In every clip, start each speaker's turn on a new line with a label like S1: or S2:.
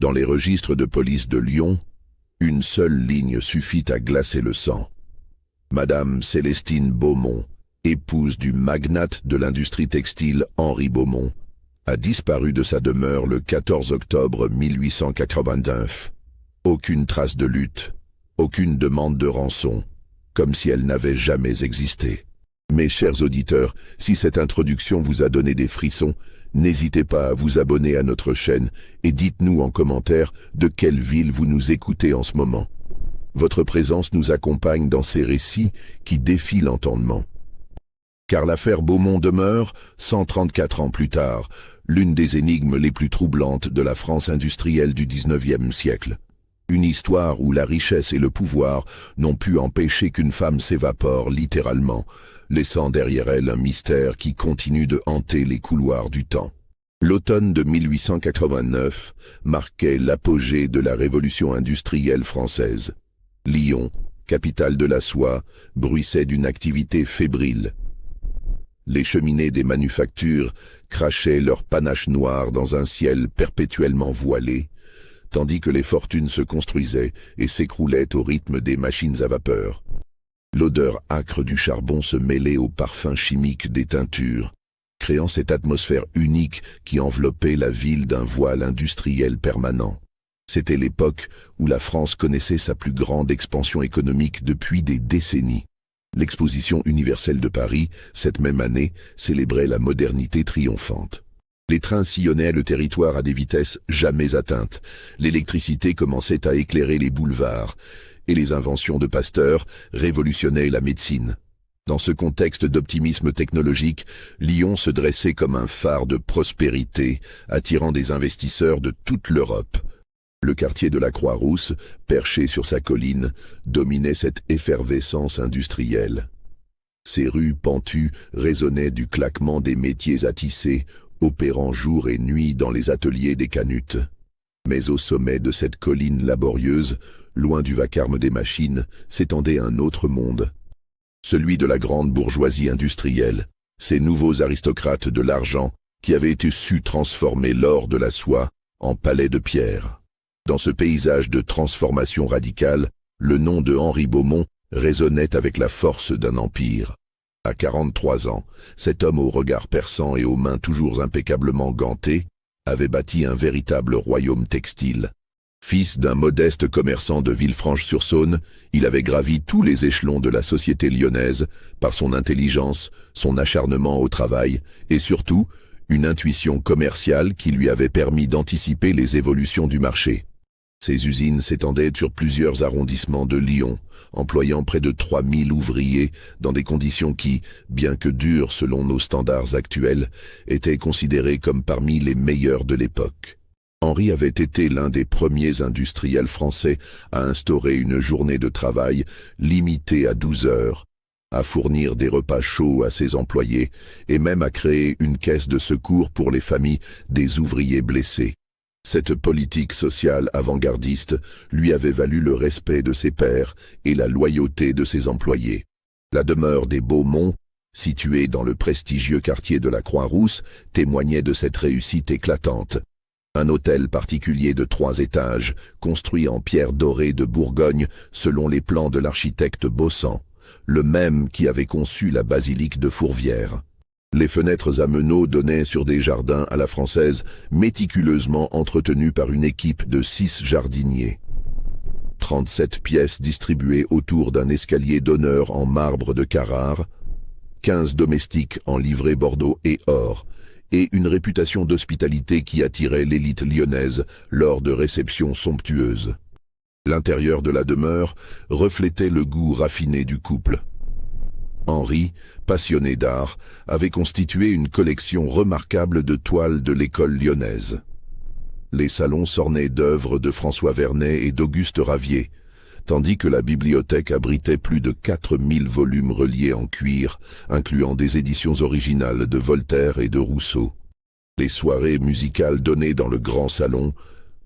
S1: Dans les registres de police de Lyon, une seule ligne suffit à glacer le sang. Madame Célestine Beaumont, épouse du magnate de l'industrie textile Henri Beaumont, a disparu de sa demeure le 14 octobre 1889. Aucune trace de lutte, aucune demande de rançon, comme si elle n'avait jamais existé. Mes chers auditeurs, si cette introduction vous a donné des frissons, n'hésitez pas à vous abonner à notre chaîne et dites-nous en commentaire de quelle ville vous nous écoutez en ce moment. Votre présence nous accompagne dans ces récits qui défient l'entendement. Car l'affaire Beaumont demeure, 134 ans plus tard, l'une des énigmes les plus troublantes de la France industrielle du XIXe siècle. Une histoire où la richesse et le pouvoir n'ont pu empêcher qu'une femme s'évapore littéralement, laissant derrière elle un mystère qui continue de hanter les couloirs du temps. L'automne de 1889 marquait l'apogée de la révolution industrielle française. Lyon, capitale de la soie, bruissait d'une activité fébrile. Les cheminées des manufactures crachaient leur panache noir dans un ciel perpétuellement voilé, tandis que les fortunes se construisaient et s'écroulaient au rythme des machines à vapeur. L'odeur âcre du charbon se mêlait au parfum chimique des teintures, créant cette atmosphère unique qui enveloppait la ville d'un voile industriel permanent. C'était l'époque où la France connaissait sa plus grande expansion économique depuis des décennies. L'Exposition universelle de Paris, cette même année, célébrait la modernité triomphante. Les trains sillonnaient le territoire à des vitesses jamais atteintes. L'électricité commençait à éclairer les boulevards, et les inventions de Pasteur révolutionnaient la médecine. Dans ce contexte d'optimisme technologique, Lyon se dressait comme un phare de prospérité, attirant des investisseurs de toute l'Europe. Le quartier de la Croix-Rousse, perché sur sa colline, dominait cette effervescence industrielle. Ses rues pentues résonnaient du claquement des métiers à tisser, opérant jour et nuit dans les ateliers des canutes. Mais au sommet de cette colline laborieuse, loin du vacarme des machines, s'étendait un autre monde. Celui de la grande bourgeoisie industrielle, ces nouveaux aristocrates de l'argent qui avaient su transformer l'or de la soie en palais de pierre. Dans ce paysage de transformation radicale, le nom de Henri Beaumont résonnait avec la force d'un empire. À 43 ans, cet homme au regard perçant et aux mains toujours impeccablement gantées avait bâti un véritable royaume textile. Fils d'un modeste commerçant de Villefranche-sur-Saône, il avait gravi tous les échelons de la société lyonnaise par son intelligence, son acharnement au travail et surtout une intuition commerciale qui lui avait permis d'anticiper les évolutions du marché. Ces usines s'étendaient sur plusieurs arrondissements de Lyon, employant près de 3000 ouvriers dans des conditions qui, bien que dures selon nos standards actuels, étaient considérées comme parmi les meilleures de l'époque. Henri avait été l'un des premiers industriels français à instaurer une journée de travail limitée à 12 heures, à fournir des repas chauds à ses employés et même à créer une caisse de secours pour les familles des ouvriers blessés. Cette politique sociale avant-gardiste lui avait valu le respect de ses pairs et la loyauté de ses employés. La demeure des Beaumont, située dans le prestigieux quartier de la Croix-Rousse, témoignait de cette réussite éclatante. Un hôtel particulier de 3 étages, construit en pierre dorée de Bourgogne selon les plans de l'architecte Baussan, le même qui avait conçu la basilique de Fourvière. Les fenêtres à meneaux donnaient sur des jardins à la française, méticuleusement entretenus par une équipe de 6 jardiniers. 37 pièces distribuées autour d'un escalier d'honneur en marbre de Carrare, 15 domestiques en livrée bordeaux et or, et une réputation d'hospitalité qui attirait l'élite lyonnaise lors de réceptions somptueuses. L'intérieur de la demeure reflétait le goût raffiné du couple. Henri, passionné d'art, avait constitué une collection remarquable de toiles de l'école lyonnaise. Les salons s'ornaient d'œuvres de François Vernet et d'Auguste Ravier, tandis que la bibliothèque abritait plus de 4000 volumes reliés en cuir, incluant des éditions originales de Voltaire et de Rousseau. Les soirées musicales données dans le grand salon,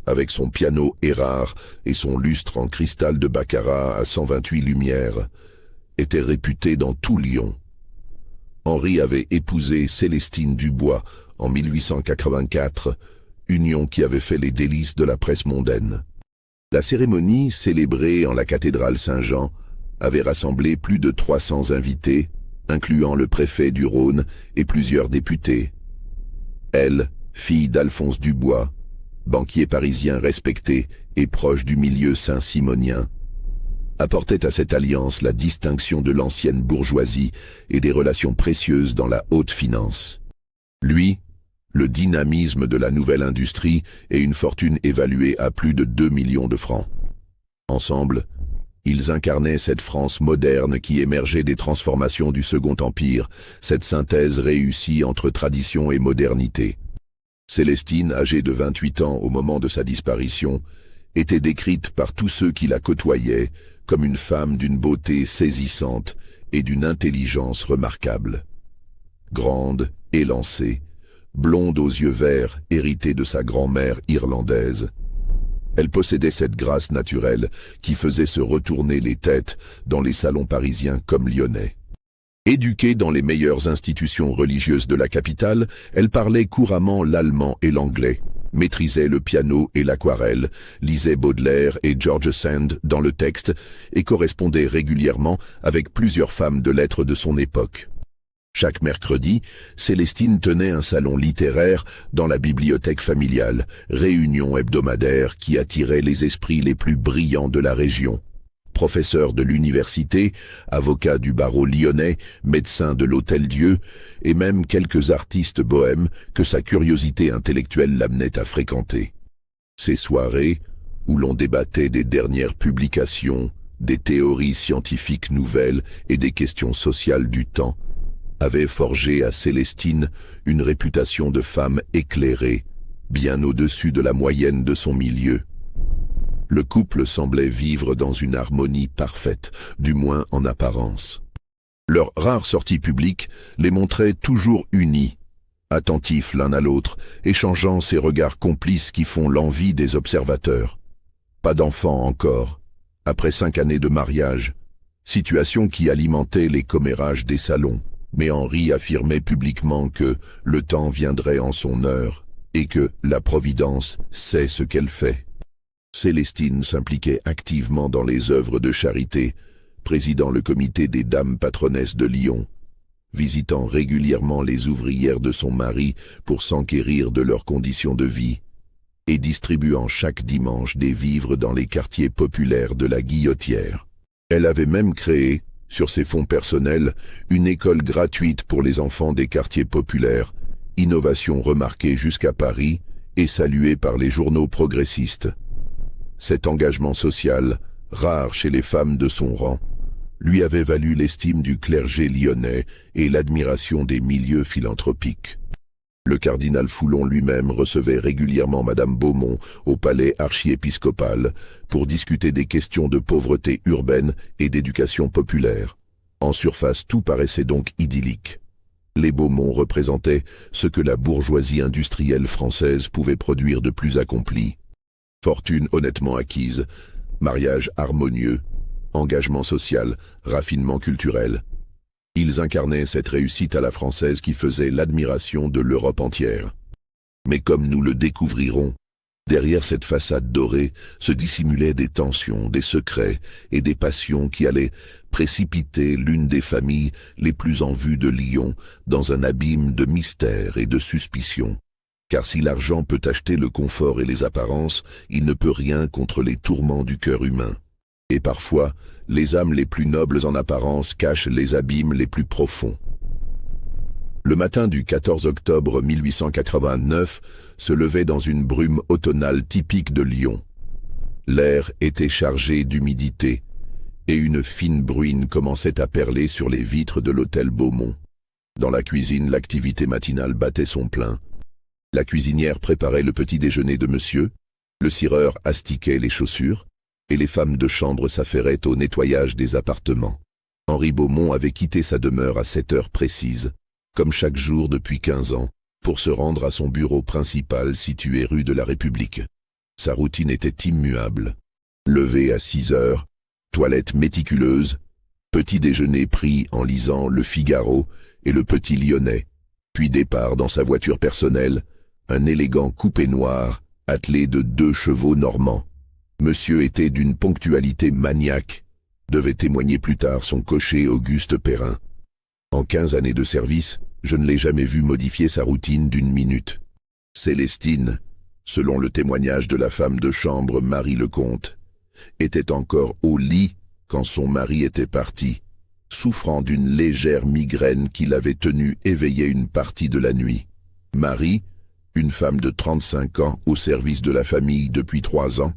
S1: avec son piano Erard et son lustre en cristal de baccarat à 128 lumières, était réputé dans tout Lyon. Henri avait épousé Célestine Dubois en 1884, union qui avait fait les délices de la presse mondaine. La cérémonie, célébrée en la cathédrale Saint-Jean, avait rassemblé plus de 300 invités, incluant le préfet du Rhône et plusieurs députés. Elle, fille d'Alphonse Dubois, banquier parisien respecté et proche du milieu saint-simonien, apportait à cette alliance la distinction de l'ancienne bourgeoisie et des relations précieuses dans la haute finance. Lui, le dynamisme de la nouvelle industrie et une fortune évaluée à plus de 2 millions de francs. Ensemble, ils incarnaient cette France moderne qui émergeait des transformations du Second Empire, cette synthèse réussie entre tradition et modernité. Célestine, âgée de 28 ans au moment de sa disparition, était décrite par tous ceux qui la côtoyaient comme une femme d'une beauté saisissante et d'une intelligence remarquable. Grande, élancée, blonde aux yeux verts, héritée de sa grand-mère irlandaise, elle possédait cette grâce naturelle qui faisait se retourner les têtes dans les salons parisiens comme lyonnais. Éduquée dans les meilleures institutions religieuses de la capitale, elle parlait couramment l'allemand et l'anglais, maîtrisait le piano et l'aquarelle, lisait Baudelaire et George Sand dans le texte et correspondait régulièrement avec plusieurs femmes de lettres de son époque. Chaque mercredi, Célestine tenait un salon littéraire dans la bibliothèque familiale, réunion hebdomadaire qui attirait les esprits les plus brillants de la région. Professeur de l'université, avocat du barreau lyonnais, médecin de l'Hôtel-Dieu, et même quelques artistes bohèmes que sa curiosité intellectuelle l'amenait à fréquenter. Ces soirées, où l'on débattait des dernières publications, des théories scientifiques nouvelles et des questions sociales du temps, avait forgé à Célestine une réputation de femme éclairée, bien au-dessus de la moyenne de son milieu. Le couple semblait vivre dans une harmonie parfaite, du moins en apparence. Leurs rares sorties publiques les montraient toujours unis, attentifs l'un à l'autre, échangeant ces regards complices qui font l'envie des observateurs. Pas d'enfants encore, après 5 années de mariage, situation qui alimentait les commérages des salons. Mais Henri affirmait publiquement que le temps viendrait en son heure et que la Providence sait ce qu'elle fait. Célestine s'impliquait activement dans les œuvres de charité, présidant le comité des dames patronesses de Lyon, visitant régulièrement les ouvrières de son mari pour s'enquérir de leurs conditions de vie, et distribuant chaque dimanche des vivres dans les quartiers populaires de la Guillotière. Elle avait même créé, sur ses fonds personnels, une école gratuite pour les enfants des quartiers populaires, innovation remarquée jusqu'à Paris et saluée par les journaux progressistes. Cet engagement social, rare chez les femmes de son rang, lui avait valu l'estime du clergé lyonnais et l'admiration des milieux philanthropiques. Le cardinal Foulon lui-même recevait régulièrement Madame Beaumont au palais archiépiscopal pour discuter des questions de pauvreté urbaine et d'éducation populaire. En surface, tout paraissait donc idyllique. Les Beaumont représentaient ce que la bourgeoisie industrielle française pouvait produire de plus accompli. Fortune honnêtement acquise, mariage harmonieux, engagement social, raffinement culturel. Ils incarnaient cette réussite à la française qui faisait l'admiration de l'Europe entière. Mais comme nous le découvrirons, derrière cette façade dorée se dissimulaient des tensions, des secrets et des passions qui allaient précipiter l'une des familles les plus en vue de Lyon dans un abîme de mystère et de suspicion. Car si l'argent peut acheter le confort et les apparences, il ne peut rien contre les tourments du cœur humain. Et parfois, les âmes les plus nobles en apparence cachent les abîmes les plus profonds. Le matin du 14 octobre 1889 se levait dans une brume automnale typique de Lyon. L'air était chargé d'humidité, et une fine bruine commençait à perler sur les vitres de l'hôtel Beaumont. Dans la cuisine, l'activité matinale battait son plein. La cuisinière préparait le petit déjeuner de monsieur, le cireur astiquait les chaussures, et les femmes de chambre s'affairaient au nettoyage des appartements. Henri Beaumont avait quitté sa demeure à 7 heures précises, comme chaque jour depuis 15 ans, pour se rendre à son bureau principal situé rue de la République. Sa routine était immuable. Levé à 6 heures, toilette méticuleuse, petit déjeuner pris en lisant Le Figaro et Le Petit Lyonnais, puis départ dans sa voiture personnelle, un élégant coupé noir, attelé de 2 chevaux normands. Monsieur était d'une ponctualité maniaque, devait témoigner plus tard son cocher Auguste Perrin. En 15 années de service, je ne l'ai jamais vu modifier sa routine d'une minute. Célestine, selon le témoignage de la femme de chambre Marie Lecomte, était encore au lit quand son mari était parti, souffrant d'une légère migraine qui l'avait tenue éveillée une partie de la nuit. Marie, une femme de 35 ans au service de la famille depuis 3 ans,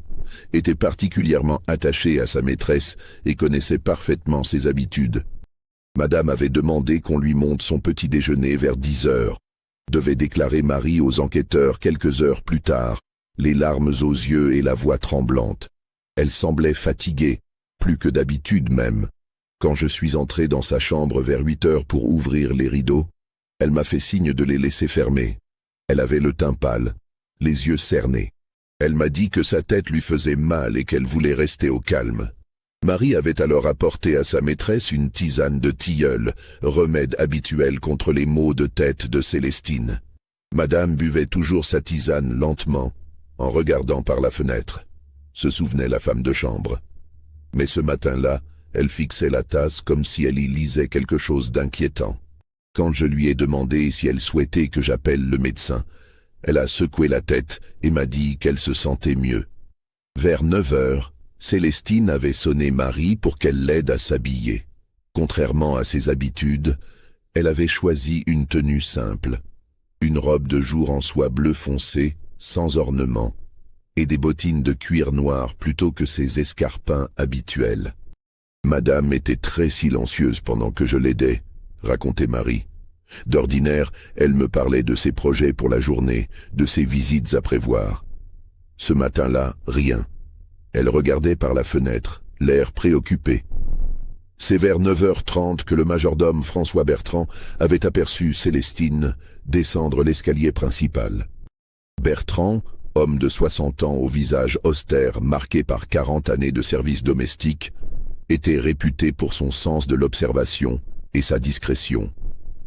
S1: était particulièrement attachée à sa maîtresse et connaissait parfaitement ses habitudes. Madame avait demandé qu'on lui monte son petit déjeuner vers 10 heures, devait déclarer Marie aux enquêteurs quelques heures plus tard, les larmes aux yeux et la voix tremblante. Elle semblait fatiguée, plus que d'habitude même. Quand je suis entré dans sa chambre vers 8 heures pour ouvrir les rideaux, elle m'a fait signe de les laisser fermer. Elle avait le teint pâle, les yeux cernés. Elle m'a dit que sa tête lui faisait mal et qu'elle voulait rester au calme. Marie avait alors apporté à sa maîtresse une tisane de tilleul, remède habituel contre les maux de tête de Célestine. Madame buvait toujours sa tisane lentement, en regardant par la fenêtre, se souvenait la femme de chambre. Mais ce matin-là, elle fixait la tasse comme si elle y lisait quelque chose d'inquiétant. Quand je lui ai demandé si elle souhaitait que j'appelle le médecin, elle a secoué la tête et m'a dit qu'elle se sentait mieux. Vers 9 heures, Célestine avait sonné Marie pour qu'elle l'aide à s'habiller. Contrairement à ses habitudes, elle avait choisi une tenue simple, une robe de jour en soie bleu foncé, sans ornement, et des bottines de cuir noir plutôt que ses escarpins habituels. Madame était très silencieuse pendant que je l'aidais, racontait Marie. D'ordinaire, elle me parlait de ses projets pour la journée, de ses visites à prévoir. Ce matin-là, rien. Elle regardait par la fenêtre, l'air préoccupé. C'est vers 9h30 que le majordome François Bertrand avait aperçu Célestine descendre l'escalier principal. Bertrand, homme de 60 ans au visage austère marqué par 40 années de service domestique, était réputé pour son sens de l'observation et sa discrétion.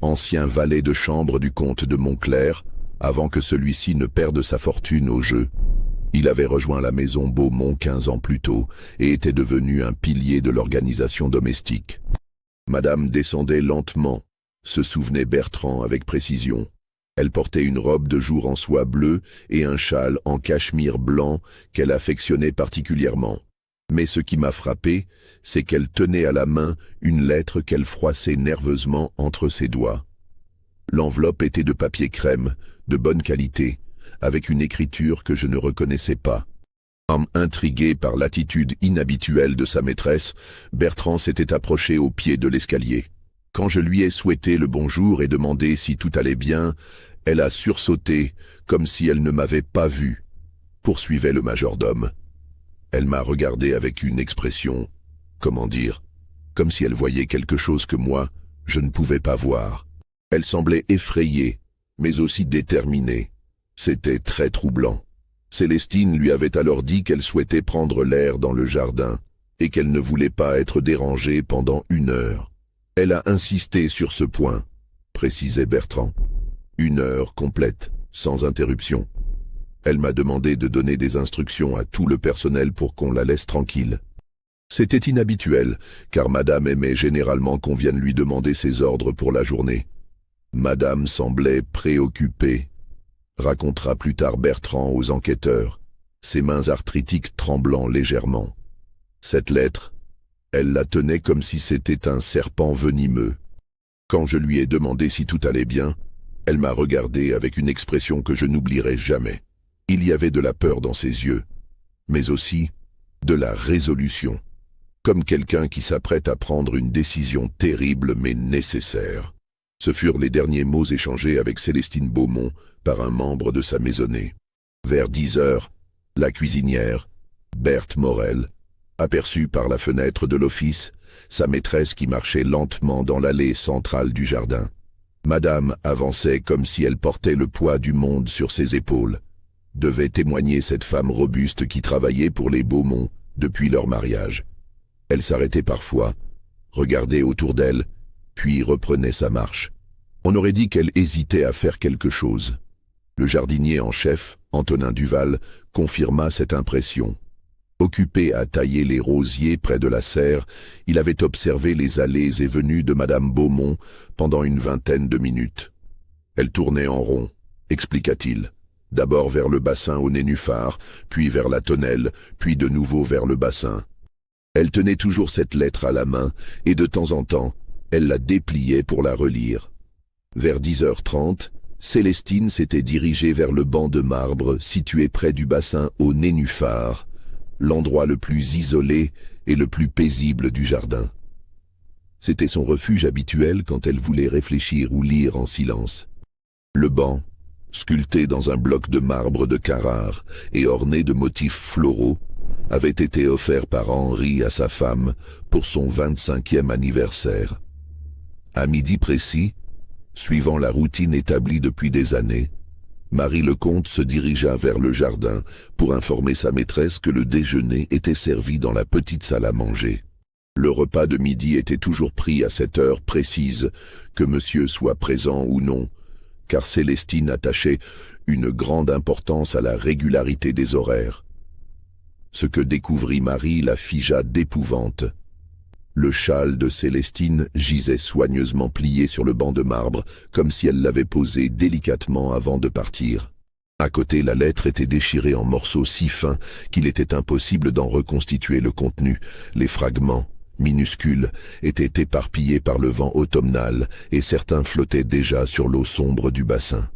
S1: Ancien valet de chambre du comte de Montclair, avant que celui-ci ne perde sa fortune au jeu. Il avait rejoint la maison Beaumont 15 ans plus tôt et était devenu un pilier de l'organisation domestique. Madame descendait lentement, se souvenait Bertrand avec précision. Elle portait une robe de jour en soie bleue et un châle en cachemire blanc qu'elle affectionnait particulièrement. Mais ce qui m'a frappé, c'est qu'elle tenait à la main une lettre qu'elle froissait nerveusement entre ses doigts. L'enveloppe était de papier crème, de bonne qualité, avec une écriture que je ne reconnaissais pas. Intrigué par l'attitude inhabituelle de sa maîtresse, Bertrand s'était approché au pied de l'escalier. Quand je lui ai souhaité le bonjour et demandé si tout allait bien, elle a sursauté, comme si elle ne m'avait pas vu, poursuivait le majordome. Elle m'a regardé avec une expression, comment dire, comme si elle voyait quelque chose que moi, je ne pouvais pas voir. Elle semblait effrayée, mais aussi déterminée. C'était très troublant. Célestine lui avait alors dit qu'elle souhaitait prendre l'air dans le jardin et qu'elle ne voulait pas être dérangée pendant 1 heure. Elle a insisté sur ce point, précisait Bertrand. 1 heure complète, sans interruption. Elle m'a demandé de donner des instructions à tout le personnel pour qu'on la laisse tranquille. C'était inhabituel, car Madame aimait généralement qu'on vienne lui demander ses ordres pour la journée. Madame semblait préoccupée, racontera plus tard Bertrand aux enquêteurs, ses mains arthritiques tremblant légèrement. Cette lettre, elle la tenait comme si c'était un serpent venimeux. Quand je lui ai demandé si tout allait bien, elle m'a regardé avec une expression que je n'oublierai jamais. Il y avait de la peur dans ses yeux, mais aussi de la résolution, comme quelqu'un qui s'apprête à prendre une décision terrible mais nécessaire. Ce furent les derniers mots échangés avec Célestine Beaumont par un membre de sa maisonnée. Vers 10 heures, la cuisinière, Berthe Morel, aperçut par la fenêtre de l'office sa maîtresse qui marchait lentement dans l'allée centrale du jardin. Madame avançait comme si elle portait le poids du monde sur ses épaules. Devait témoigner cette femme robuste qui travaillait pour les Beaumont depuis leur mariage. Elle s'arrêtait parfois, regardait autour d'elle, puis reprenait sa marche. On aurait dit qu'elle hésitait à faire quelque chose. Le jardinier en chef, Antonin Duval, confirma cette impression. Occupé à tailler les rosiers près de la serre, il avait observé les allées et venues de Madame Beaumont pendant une vingtaine de minutes. Elle tournait en rond, expliqua-t-il. D'abord vers le bassin au nénuphar, puis vers la tonnelle, puis de nouveau vers le bassin. Elle tenait toujours cette lettre à la main, et de temps en temps, elle la dépliait pour la relire. Vers 10h30, Célestine s'était dirigée vers le banc de marbre situé près du bassin au nénuphar, l'endroit le plus isolé et le plus paisible du jardin. C'était son refuge habituel quand elle voulait réfléchir ou lire en silence. Le banc, sculpté dans un bloc de marbre de Carrare et orné de motifs floraux, avait été offert par Henri à sa femme pour son 25e anniversaire. À midi précis, suivant la routine établie depuis des années, Marie Lecomte se dirigea vers le jardin pour informer sa maîtresse que le déjeuner était servi dans la petite salle à manger. Le repas de midi était toujours pris à cette heure précise, que monsieur soit présent ou non, car Célestine attachait une grande importance à la régularité des horaires. Ce que découvrit Marie la figea d'épouvante. Le châle de Célestine gisait soigneusement plié sur le banc de marbre, comme si elle l'avait posé délicatement avant de partir. À côté, la lettre était déchirée en morceaux si fins qu'il était impossible d'en reconstituer le contenu. Les fragments, minuscules, étaient éparpillés par le vent automnal et certains flottaient déjà sur l'eau sombre du bassin.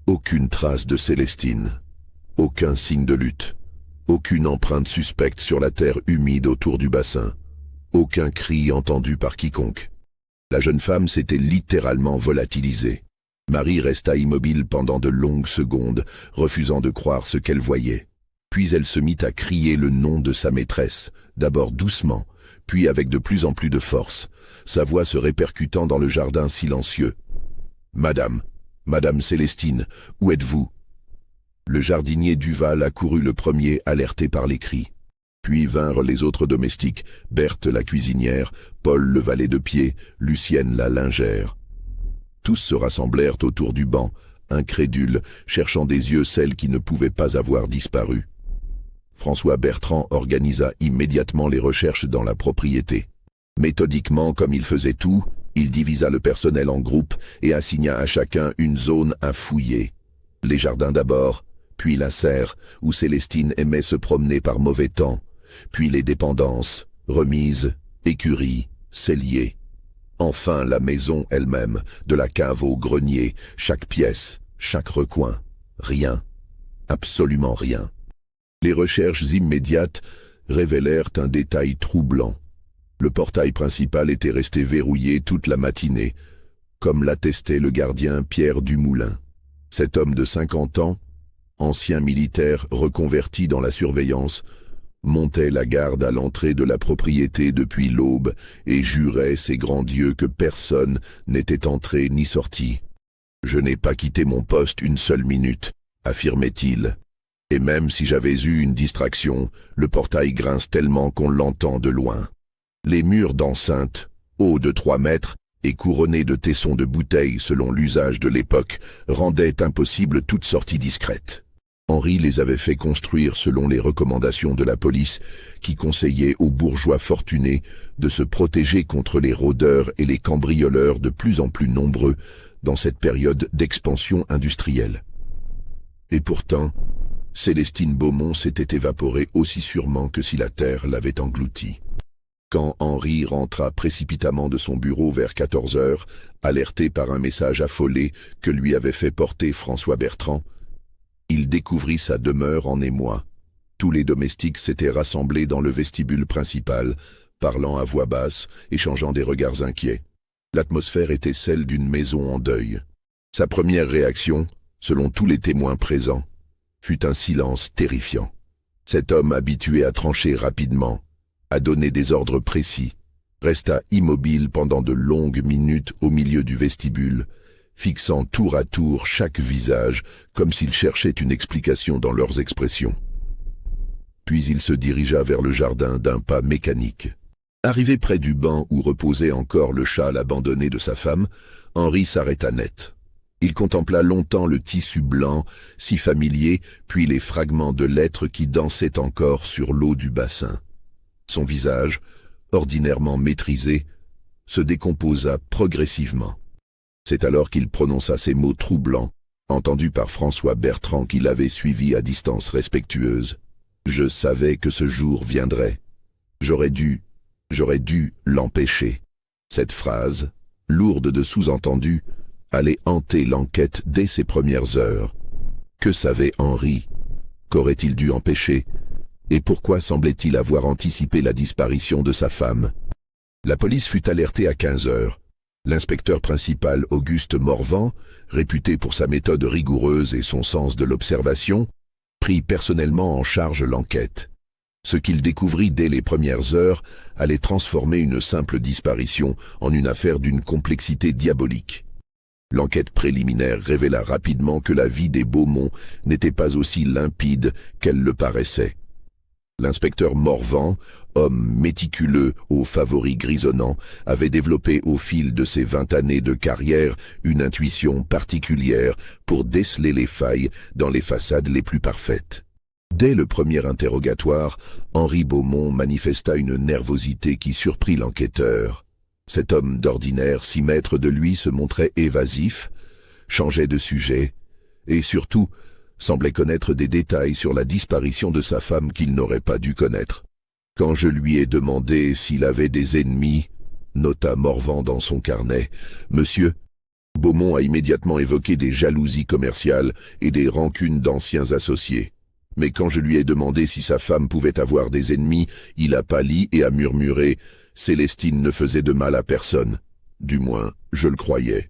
S1: Aucune trace de Célestine, aucun signe de lutte, aucune empreinte suspecte sur la terre humide autour du bassin. Aucun cri entendu par quiconque. La jeune femme s'était littéralement volatilisée. Marie resta immobile pendant de longues secondes, refusant de croire ce qu'elle voyait. Puis elle se mit à crier le nom de sa maîtresse, d'abord doucement, puis avec de plus en plus de force, sa voix se répercutant dans le jardin silencieux. « Madame, Madame Célestine, où êtes-vous » Le jardinier Duval accourut le premier, alerté par les cris. Puis vinrent les autres domestiques, Berthe la cuisinière, Paul le valet de pied, Lucienne la lingère. Tous se rassemblèrent autour du banc, incrédules, cherchant des yeux celle qui ne pouvait pas avoir disparu. François Bertrand organisa immédiatement les recherches dans la propriété. Méthodiquement, comme il faisait tout, il divisa le personnel en groupes et assigna à chacun une zone à fouiller. Les jardins d'abord, puis la serre, où Célestine aimait se promener par mauvais temps, puis les dépendances, remises, écuries, celliers. Enfin la maison elle-même, de la cave au grenier, chaque pièce, chaque recoin. Rien, absolument rien. Les recherches immédiates révélèrent un détail troublant. Le portail principal était resté verrouillé toute la matinée, comme l'attestait le gardien Pierre Dumoulin. Cet homme de 50 ans, ancien militaire reconverti dans la surveillance, montait la garde à l'entrée de la propriété depuis l'aube et jurait ses grands dieux que personne n'était entré ni sorti. « Je n'ai pas quitté mon poste une seule minute », affirmait-il. « Et même si j'avais eu une distraction, le portail grince tellement qu'on l'entend de loin. Les murs d'enceinte, hauts de 3 mètres, et couronnés de tessons de bouteilles selon l'usage de l'époque, rendaient impossible toute sortie discrète. Henri les avait fait construire selon les recommandations de la police qui conseillait aux bourgeois fortunés de se protéger contre les rôdeurs et les cambrioleurs de plus en plus nombreux dans cette période d'expansion industrielle. Et pourtant, Célestine Beaumont s'était évaporée aussi sûrement que si la terre l'avait engloutie. Quand Henri rentra précipitamment de son bureau vers 14h, alerté par un message affolé que lui avait fait porter François Bertrand, il découvrit sa demeure en émoi. Tous les domestiques s'étaient rassemblés dans le vestibule principal, parlant à voix basse, échangeant des regards inquiets. L'atmosphère était celle d'une maison en deuil. Sa première réaction, selon tous les témoins présents, fut un silence terrifiant. Cet homme habitué à trancher rapidement, à donner des ordres précis, resta immobile pendant de longues minutes au milieu du vestibule, fixant tour à tour chaque visage comme s'il cherchait une explication dans leurs expressions. Puis il se dirigea vers le jardin d'un pas mécanique. Arrivé près du banc où reposait encore le châle abandonné de sa femme, Henri s'arrêta net. Il contempla longtemps le tissu blanc, si familier, puis les fragments de lettres qui dansaient encore sur l'eau du bassin. Son visage, ordinairement maîtrisé, se décomposa progressivement. C'est alors qu'il prononça ces mots troublants, entendus par François Bertrand qui l'avait suivi à distance respectueuse. « Je savais que ce jour viendrait. J'aurais dû l'empêcher. » Cette phrase, lourde de sous-entendus, allait hanter l'enquête dès ses premières heures. Que savait Henri? Qu'aurait-il dû empêcher? Et pourquoi semblait-il avoir anticipé la disparition de sa femme? La police fut alertée à 15 heures. L'inspecteur principal Auguste Morvan, réputé pour sa méthode rigoureuse et son sens de l'observation, prit personnellement en charge l'enquête. Ce qu'il découvrit dès les premières heures allait transformer une simple disparition en une affaire d'une complexité diabolique. L'enquête préliminaire révéla rapidement que la vie des Beaumont n'était pas aussi limpide qu'elle le paraissait. L'inspecteur Morvan, homme méticuleux aux favoris grisonnants, avait développé au fil de ses 20 années de carrière une intuition particulière pour déceler les failles dans les façades les plus parfaites. Dès le premier interrogatoire, Henri Beaumont manifesta une nervosité qui surprit l'enquêteur. Cet homme d'ordinaire, si maître de lui, se montrait évasif, changeait de sujet, et surtout, semblait connaître des détails sur la disparition de sa femme qu'il n'aurait pas dû connaître. Quand je lui ai demandé s'il avait des ennemis, nota Morvan dans son carnet, « Monsieur », Beaumont a immédiatement évoqué des jalousies commerciales et des rancunes d'anciens associés. Mais quand je lui ai demandé si sa femme pouvait avoir des ennemis, il a pâli et a murmuré « Célestine ne faisait de mal à personne. » Du moins, je le croyais.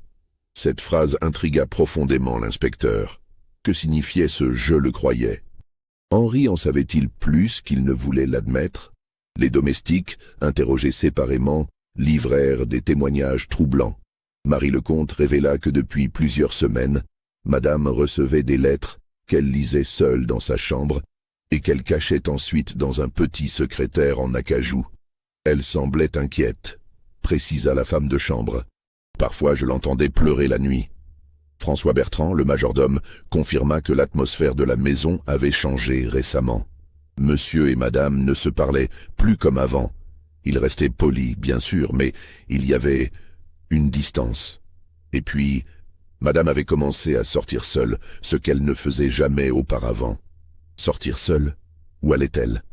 S1: Cette phrase intrigua profondément l'inspecteur. Que signifiait ce « je le croyais » ? Henri en savait-il plus qu'il ne voulait l'admettre ? Les domestiques, interrogés séparément, livrèrent des témoignages troublants. Marie Lecomte révéla que depuis plusieurs semaines, Madame recevait des lettres qu'elle lisait seule dans sa chambre et qu'elle cachait ensuite dans un petit secrétaire en acajou. Elle semblait inquiète, précisa la femme de chambre. Parfois je l'entendais pleurer la nuit. François Bertrand, le majordome, confirma que l'atmosphère de la maison avait changé récemment. Monsieur et Madame ne se parlaient plus comme avant. Ils restaient polis, bien sûr, mais il y avait une distance. Et puis, Madame avait commencé à sortir seule, ce qu'elle ne faisait jamais auparavant. Sortir seule? Où allait-elle?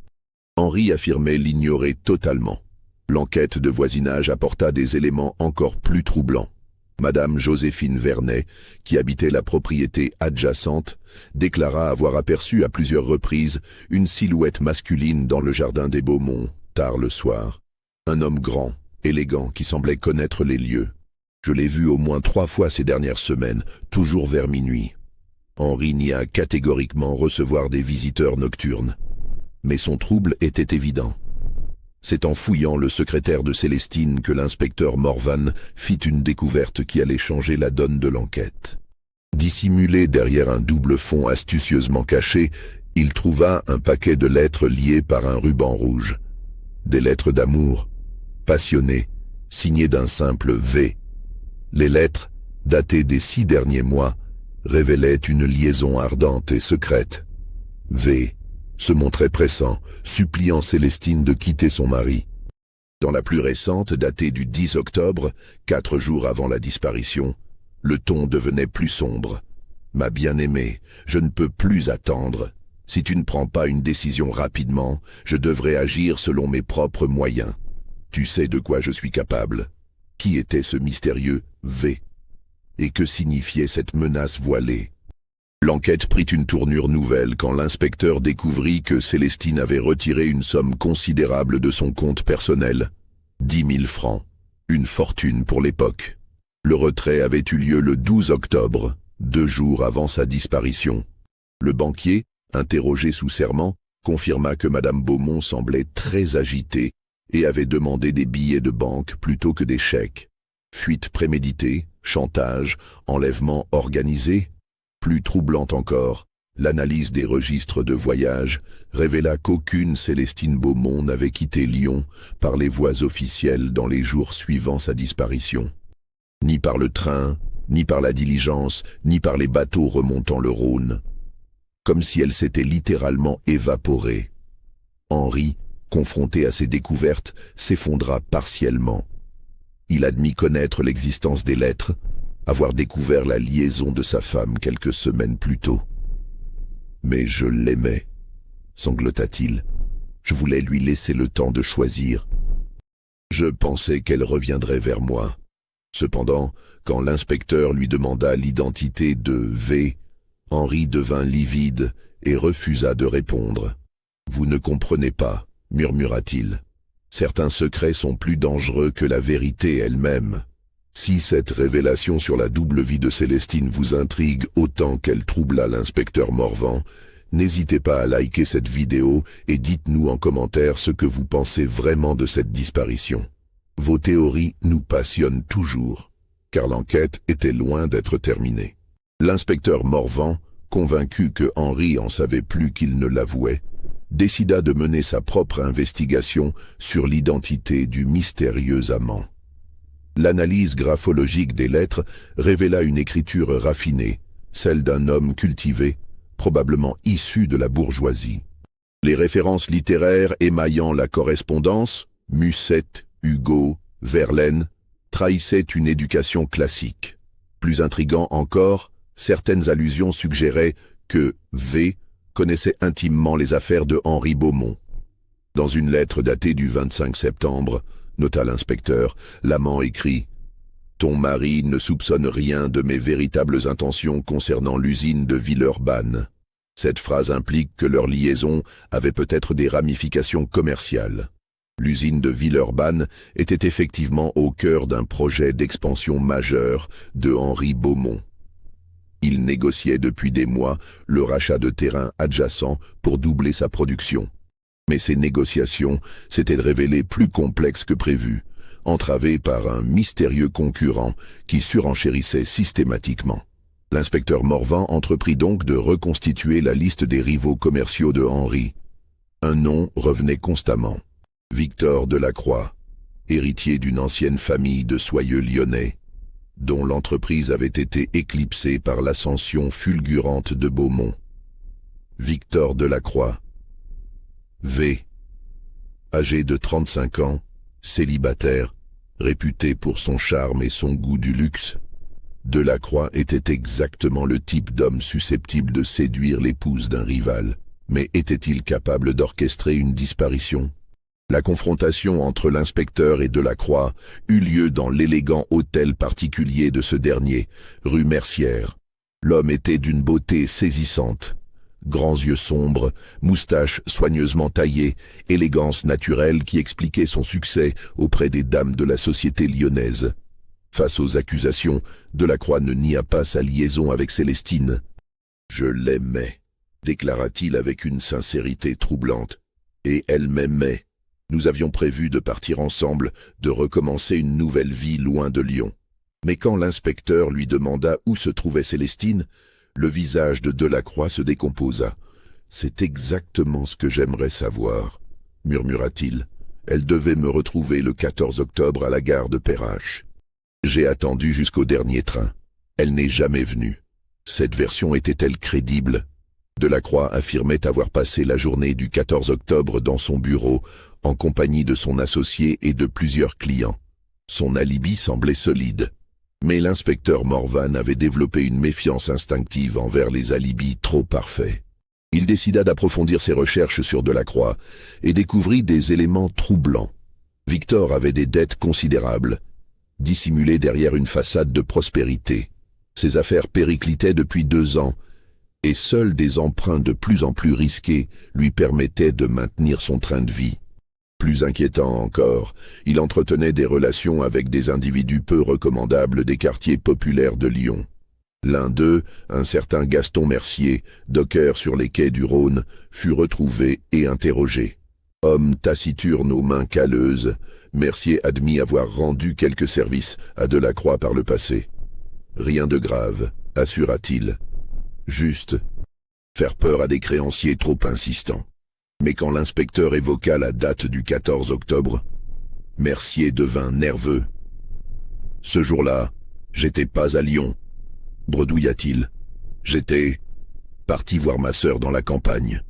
S1: Henri affirmait l'ignorer totalement. L'enquête de voisinage apporta des éléments encore plus troublants. Madame Joséphine Vernet, qui habitait la propriété adjacente, déclara avoir aperçu à plusieurs reprises une silhouette masculine dans le jardin des Beaumont, tard le soir. Un homme grand, élégant, qui semblait connaître les lieux. Je l'ai vu au moins 3 fois ces dernières semaines, toujours vers minuit. Henri nia catégoriquement recevoir des visiteurs nocturnes. Mais son trouble était évident. C'est en fouillant le secrétaire de Célestine que l'inspecteur Morvan fit une découverte qui allait changer la donne de l'enquête. Dissimulé derrière un double fond astucieusement caché, il trouva un paquet de lettres liées par un ruban rouge. Des lettres d'amour, passionnées, signées d'un simple V. Les lettres, datées des 6 derniers mois, révélaient une liaison ardente et secrète. V se montrait pressant, suppliant Célestine de quitter son mari. Dans la plus récente, datée du 10 octobre, 4 jours avant la disparition, le ton devenait plus sombre. « Ma bien-aimée, je ne peux plus attendre. Si tu ne prends pas une décision rapidement, je devrais agir selon mes propres moyens. Tu sais de quoi je suis capable. » Qui était ce mystérieux V? Et que signifiait cette menace voilée? L'enquête prit une tournure nouvelle quand l'inspecteur découvrit que Célestine avait retiré une somme considérable de son compte personnel. 10 000 francs. Une fortune pour l'époque. Le retrait avait eu lieu le 12 octobre, 2 jours avant sa disparition. Le banquier, interrogé sous serment, confirma que Madame Beaumont semblait très agitée et avait demandé des billets de banque plutôt que des chèques. Fuite préméditée, chantage, enlèvement organisé. Plus troublante encore, l'analyse des registres de voyage révéla qu'aucune Célestine Beaumont n'avait quitté Lyon par les voies officielles dans les jours suivant sa disparition. Ni par le train, ni par la diligence, ni par les bateaux remontant le Rhône. Comme si elle s'était littéralement évaporée. Henri, confronté à ces découvertes, s'effondra partiellement. Il admit connaître l'existence des lettres, avoir découvert la liaison de sa femme quelques semaines plus tôt. « Mais je l'aimais », sanglota-t-il. « Je voulais lui laisser le temps de choisir. Je pensais qu'elle reviendrait vers moi. » Cependant, quand l'inspecteur lui demanda l'identité de V, Henri devint livide et refusa de répondre. « Vous ne comprenez pas », murmura-t-il. « Certains secrets sont plus dangereux que la vérité elle-même. Si cette révélation sur la double vie de Célestine vous intrigue autant qu'elle troubla l'inspecteur Morvan, n'hésitez pas à liker cette vidéo et dites-nous en commentaire ce que vous pensez vraiment de cette disparition. Vos théories nous passionnent toujours, car l'enquête était loin d'être terminée. » L'inspecteur Morvan, convaincu que Henri en savait plus qu'il ne l'avouait, décida de mener sa propre investigation sur l'identité du mystérieux amant. L'analyse graphologique des lettres révéla une écriture raffinée, celle d'un homme cultivé, probablement issu de la bourgeoisie. Les références littéraires émaillant la correspondance, Musset, Hugo, Verlaine, trahissaient une éducation classique. Plus intriguant encore, certaines allusions suggéraient que V connaissait intimement les affaires de Henri Beaumont. Dans une lettre datée du 25 septembre, nota l'inspecteur, l'amant écrit « Ton mari ne soupçonne rien de mes véritables intentions concernant l'usine de Villeurbanne. » Cette phrase implique que leur liaison avait peut-être des ramifications commerciales. L'usine de Villeurbanne était effectivement au cœur d'un projet d'expansion majeur de Henri Beaumont. Il négociait depuis des mois le rachat de terrains adjacents pour doubler sa production. Mais ces négociations s'étaient révélées plus complexes que prévu, entravées par un mystérieux concurrent qui surenchérissait systématiquement. L'inspecteur Morvan entreprit donc de reconstituer la liste des rivaux commerciaux de Henri. Un nom revenait constamment. Victor Delacroix, héritier d'une ancienne famille de soyeux lyonnais, dont l'entreprise avait été éclipsée par l'ascension fulgurante de Beaumont. Victor Delacroix, V, âgé de 35 ans, célibataire, réputé pour son charme et son goût du luxe, Delacroix était exactement le type d'homme susceptible de séduire l'épouse d'un rival. Mais était-il capable d'orchestrer une disparition? La confrontation entre l'inspecteur et Delacroix eut lieu dans l'élégant hôtel particulier de ce dernier, rue Mercière. L'homme était d'une beauté saisissante. Grands yeux sombres, moustache soigneusement taillée, élégance naturelle qui expliquait son succès auprès des dames de la société lyonnaise. Face aux accusations, Delacroix ne nia pas sa liaison avec Célestine. « Je l'aimais », déclara-t-il avec une sincérité troublante. « Et elle m'aimait. Nous avions prévu de partir ensemble, de recommencer une nouvelle vie loin de Lyon. » Mais quand l'inspecteur lui demanda où se trouvait Célestine, le visage de Delacroix se décomposa. « C'est exactement ce que j'aimerais savoir, » murmura-t-il. « Elle devait me retrouver le 14 octobre à la gare de Perrache. J'ai attendu jusqu'au dernier train. Elle n'est jamais venue. Cette version était-elle crédible ? » Delacroix affirmait avoir passé la journée du 14 octobre dans son bureau, en compagnie de son associé et de plusieurs clients. Son alibi semblait solide. Mais l'inspecteur Morvan avait développé une méfiance instinctive envers les alibis trop parfaits. Il décida d'approfondir ses recherches sur Delacroix et découvrit des éléments troublants. Victor avait des dettes considérables, dissimulées derrière une façade de prospérité. Ses affaires périclitaient depuis 2 ans, et seuls des emprunts de plus en plus risqués lui permettaient de maintenir son train de vie. Plus inquiétant encore, il entretenait des relations avec des individus peu recommandables des quartiers populaires de Lyon. L'un d'eux, un certain Gaston Mercier, docker sur les quais du Rhône, fut retrouvé et interrogé. Homme taciturne aux mains calleuses, Mercier admit avoir rendu quelques services à Delacroix par le passé. Rien de grave, assura-t-il. Juste faire peur à des créanciers trop insistants. Mais quand l'inspecteur évoqua la date du 14 octobre, Mercier devint nerveux. Ce jour-là, J'étais pas à Lyon, bredouilla-t-il. J'étais parti voir ma sœur dans la campagne.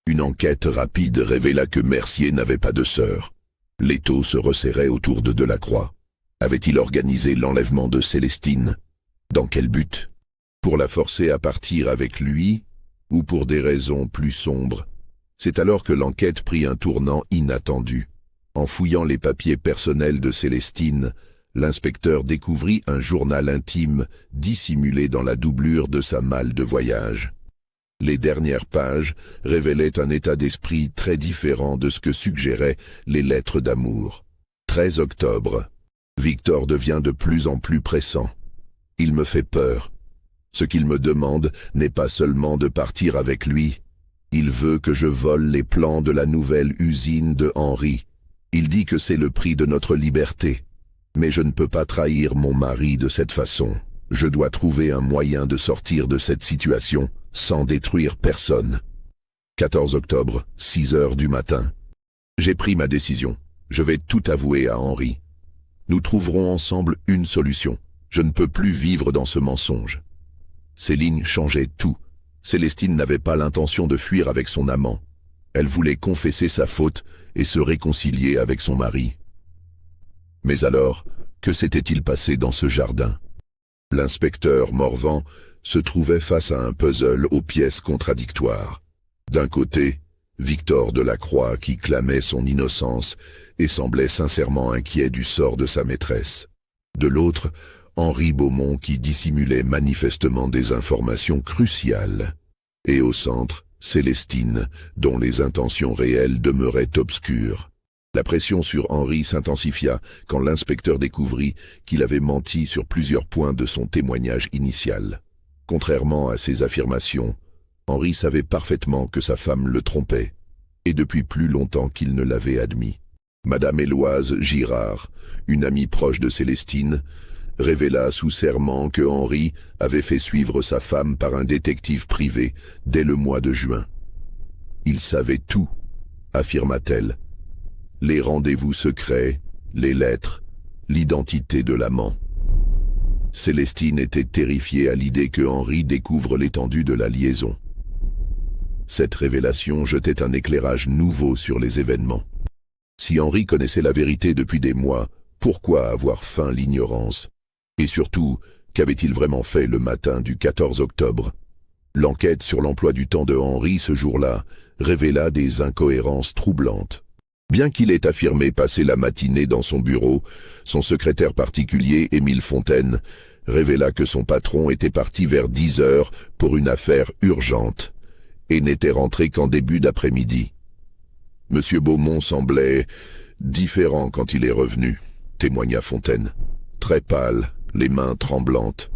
S1: Une enquête rapide révéla que Mercier n'avait pas de sœur. L'étau se resserrait autour de Delacroix. Avait-il organisé l'enlèvement de Célestine? Dans quel but? Pour la forcer à partir avec lui, ou pour des raisons plus sombres? C'est alors que l'enquête prit un tournant inattendu. En fouillant les papiers personnels de Célestine, l'inspecteur découvrit un journal intime dissimulé dans la doublure de sa malle de voyage. Les dernières pages révélaient un état d'esprit très différent de ce que suggéraient les lettres d'amour. 13 octobre. Victor devient de plus en plus pressant. Il me fait peur. Ce qu'il me demande n'est pas seulement de partir avec lui. Il veut que je vole les plans de la nouvelle usine de Henri. Il dit que c'est le prix de notre liberté. Mais je ne peux pas trahir mon mari de cette façon. Je dois trouver un moyen de sortir de cette situation sans détruire personne. 14 octobre, 6 heures du matin. J'ai pris ma décision. Je vais tout avouer à Henri. Nous trouverons ensemble une solution. Je ne peux plus vivre dans ce mensonge. Ces lignes changeaient tout. Célestine n'avait pas l'intention de fuir avec son amant. Elle voulait confesser sa faute et se réconcilier avec son mari. Mais alors, que s'était-il passé dans ce jardin? L'inspecteur Morvan se trouvait face à un puzzle aux pièces contradictoires. D'un côté, Victor Delacroix qui clamait son innocence et semblait sincèrement inquiet du sort de sa maîtresse. De l'autre, Henri Beaumont qui dissimulait manifestement des informations cruciales. Et au centre, Célestine, dont les intentions réelles demeuraient obscures. La pression sur Henri s'intensifia quand l'inspecteur découvrit qu'il avait menti sur plusieurs points de son témoignage initial. Contrairement à ses affirmations, Henri savait parfaitement que sa femme le trompait, et depuis plus longtemps qu'il ne l'avait admis. Madame Éloise Girard, une amie proche de Célestine, révéla sous serment que Henri avait fait suivre sa femme par un détective privé dès le mois de juin. Il savait tout, affirma-t-elle. Les rendez-vous secrets, les lettres, l'identité de l'amant. Célestine était terrifiée à l'idée que Henri découvre l'étendue de la liaison. Cette révélation jetait un éclairage nouveau sur les événements. Si Henri connaissait la vérité depuis des mois, pourquoi avoir feint l'ignorance? Et surtout, qu'avait-il vraiment fait le matin du 14 octobre? L'enquête sur l'emploi du temps de Henri ce jour-là révéla des incohérences troublantes. Bien qu'il ait affirmé passer la matinée dans son bureau, son secrétaire particulier, Émile Fontaine, révéla que son patron était parti vers 10 heures pour une affaire urgente et n'était rentré qu'en début d'après-midi. Monsieur Beaumont semblait différent quand il est revenu, témoigna Fontaine. Très pâle, les mains tremblantes.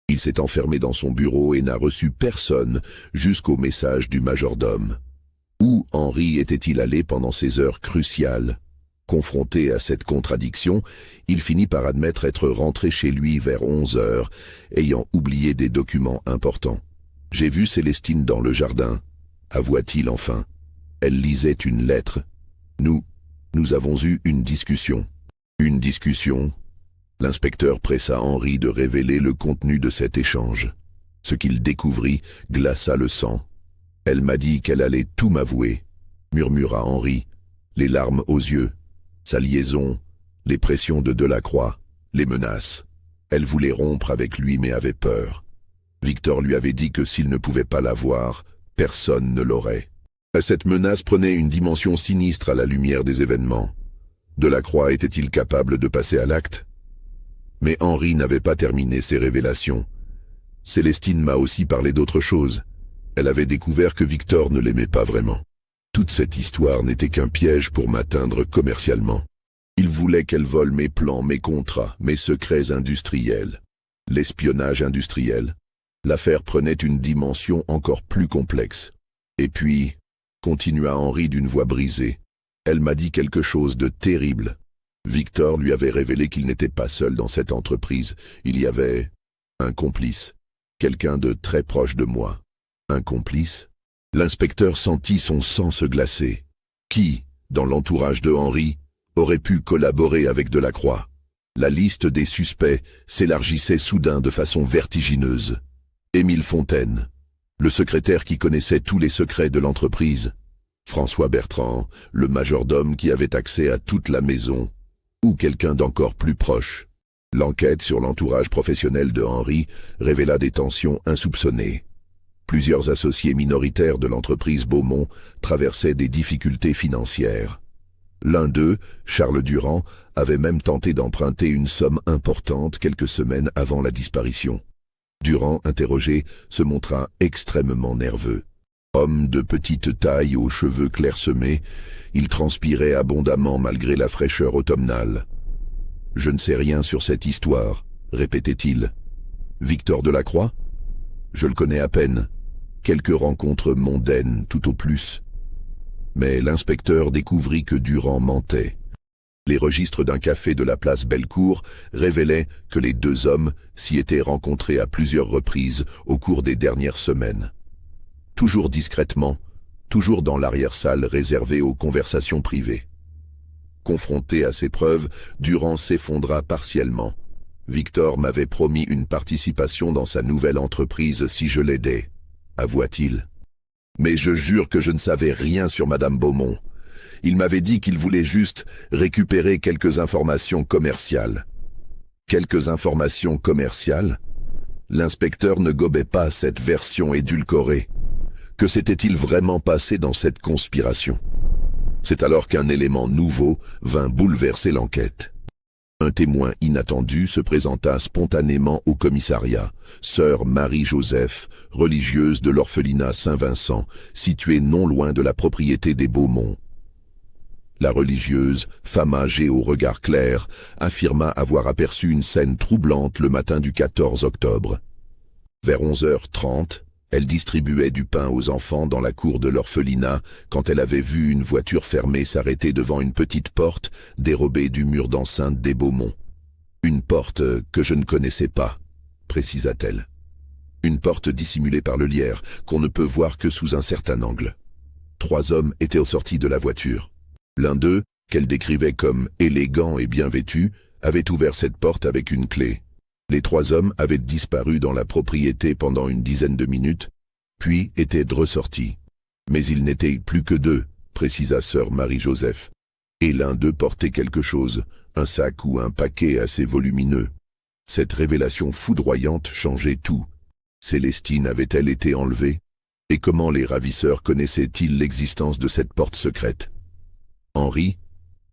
S1: Il s'est enfermé dans son bureau et n'a reçu personne jusqu'au message du majordome. Où Henri était-il allé pendant ces heures cruciales? Confronté à cette contradiction, il finit par admettre être rentré chez lui vers 11 heures, ayant oublié des documents importants. « J'ai vu Célestine dans le jardin », avoua-t-il enfin. Elle lisait une lettre. Nous avons eu une discussion. Une discussion? L'inspecteur pressa Henri de révéler le contenu de cet échange. Ce qu'il découvrit glaça le sang. Elle m'a dit qu'elle allait tout m'avouer, murmura Henri, les larmes aux yeux. Sa liaison, les pressions de Delacroix, les menaces. Elle voulait rompre avec lui mais avait peur. Victor lui avait dit que s'il ne pouvait pas la voir, personne ne l'aurait. Cette menace prenait une dimension sinistre à la lumière des événements. Delacroix était-il capable de passer à l'acte? Mais Henri n'avait pas terminé ses révélations. Célestine m'a aussi parlé d'autre chose. Elle avait découvert que Victor ne l'aimait pas vraiment. Toute cette histoire n'était qu'un piège pour m'atteindre commercialement. Il voulait qu'elle vole mes plans, mes contrats, mes secrets industriels. L'espionnage industriel. L'affaire prenait une dimension encore plus complexe. Et puis, continua Henri d'une voix brisée, elle m'a dit quelque chose de terrible. Victor lui avait révélé qu'il n'était pas seul dans cette entreprise. Il y avait un complice, quelqu'un de très proche de moi. Un complice? L'inspecteur sentit son sang se glacer. Qui, dans l'entourage de Henri, aurait pu collaborer avec Delacroix? La liste des suspects s'élargissait soudain de façon vertigineuse. Émile Fontaine, le secrétaire qui connaissait tous les secrets de l'entreprise, François Bertrand, le majordome qui avait accès à toute la maison, ou quelqu'un d'encore plus proche. L'enquête sur l'entourage professionnel de Henri révéla des tensions insoupçonnées. Plusieurs associés minoritaires de l'entreprise Beaumont traversaient des difficultés financières. L'un d'eux, Charles Durand, avait même tenté d'emprunter une somme importante quelques semaines avant la disparition. Durand, interrogé, se montra extrêmement nerveux. Homme de petite taille aux cheveux clairsemés, il transpirait abondamment malgré la fraîcheur automnale. « Je ne sais rien sur cette histoire », répétait-il. « Victor Delacroix ? Je le connais à peine. Quelques rencontres mondaines, tout au plus. » Mais l'inspecteur découvrit que Durand mentait. Les registres d'un café de la place Bellecour révélaient que les deux hommes s'y étaient rencontrés à plusieurs reprises au cours des dernières semaines. Toujours discrètement, toujours dans l'arrière-salle réservée aux conversations privées. Confronté à ces preuves, Durand s'effondra partiellement. Victor m'avait promis une participation dans sa nouvelle entreprise si je l'aidais, avoua-t-il. Mais je jure que je ne savais rien sur Madame Beaumont. Il m'avait dit qu'il voulait juste récupérer quelques informations commerciales. Quelques informations commerciales ? L'inspecteur ne gobait pas cette version édulcorée. Que s'était-il vraiment passé dans cette conspiration ? C'est alors qu'un élément nouveau vint bouleverser l'enquête. Un témoin inattendu se présenta spontanément au commissariat, sœur Marie-Joseph, religieuse de l'orphelinat Saint-Vincent, située non loin de la propriété des Beaumont. La religieuse, femme âgée au regard clair, affirma avoir aperçu une scène troublante le matin du 14 octobre. Vers 11h30, elle distribuait du pain aux enfants dans la cour de l'orphelinat quand elle avait vu une voiture fermée s'arrêter devant une petite porte dérobée du mur d'enceinte des Beaumont. Une porte que je ne connaissais pas, précisa-t-elle. Une porte dissimulée par le lierre qu'on ne peut voir que sous un certain angle. 3 hommes étaient aux sorties de la voiture. L'un d'eux, qu'elle décrivait comme élégant et bien vêtu, avait ouvert cette porte avec une clé. Les 3 hommes avaient disparu dans la propriété pendant une dizaine de minutes, puis étaient ressortis. Mais ils n'étaient plus que 2, précisa sœur Marie-Joseph. Et l'un d'eux portait quelque chose, un sac ou un paquet assez volumineux. Cette révélation foudroyante changeait tout. Célestine avait-elle été enlevée? Et comment les ravisseurs connaissaient-ils l'existence de cette porte secrète? Henri,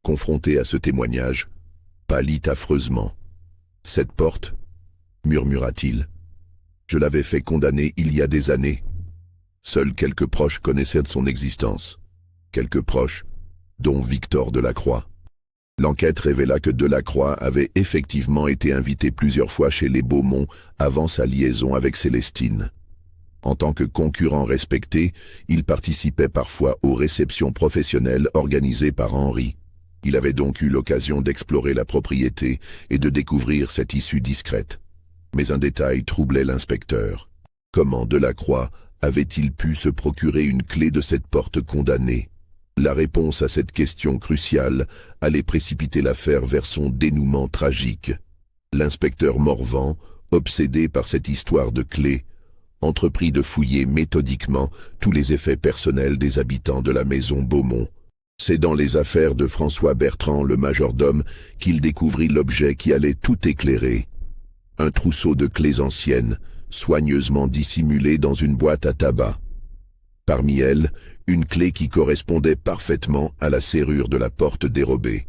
S1: confronté à ce témoignage, pâlit affreusement. « Cette porte ?» murmura-t-il. « Je l'avais fait condamner il y a des années. » Seuls quelques proches connaissaient de son existence. Quelques proches, dont Victor Delacroix. L'enquête révéla que Delacroix avait effectivement été invité plusieurs fois chez les Beaumont avant sa liaison avec Célestine. En tant que concurrent respecté, il participait parfois aux réceptions professionnelles organisées par Henri. Il avait donc eu l'occasion d'explorer la propriété et de découvrir cette issue discrète. Mais un détail troublait l'inspecteur. Comment Delacroix avait-il pu se procurer une clé de cette porte condamnée? La réponse à cette question cruciale allait précipiter l'affaire vers son dénouement tragique. L'inspecteur Morvan, obsédé par cette histoire de clé, entreprit de fouiller méthodiquement tous les effets personnels des habitants de la maison Beaumont. C'est dans les affaires de François Bertrand, le majordome, qu'il découvrit l'objet qui allait tout éclairer. Un trousseau de clés anciennes, soigneusement dissimulé dans une boîte à tabac. Parmi elles, une clé qui correspondait parfaitement à la serrure de la porte dérobée.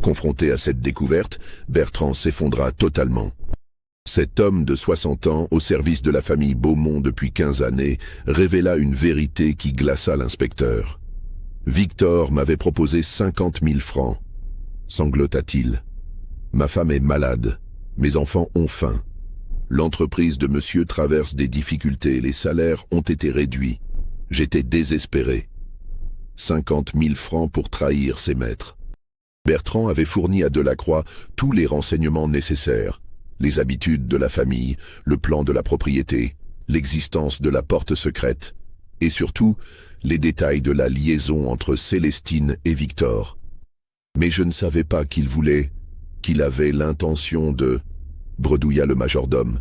S1: Confronté à cette découverte, Bertrand s'effondra totalement. Cet homme de 60 ans, au service de la famille Beaumont depuis 15 années, révéla une vérité qui glaça l'inspecteur. « Victor m'avait proposé 50 000 francs, sanglota-t-il. Ma femme est malade, mes enfants ont faim. L'entreprise de monsieur traverse des difficultés, les salaires ont été réduits. J'étais désespéré. 50 000 francs pour trahir ses maîtres. » Bertrand avait fourni à Delacroix tous les renseignements nécessaires. Les habitudes de la famille, le plan de la propriété, l'existence de la porte secrète, et surtout, les détails de la liaison entre Célestine et Victor. Mais je ne savais pas qu'il voulait qu'il avait l'intention de... bredouilla le majordome.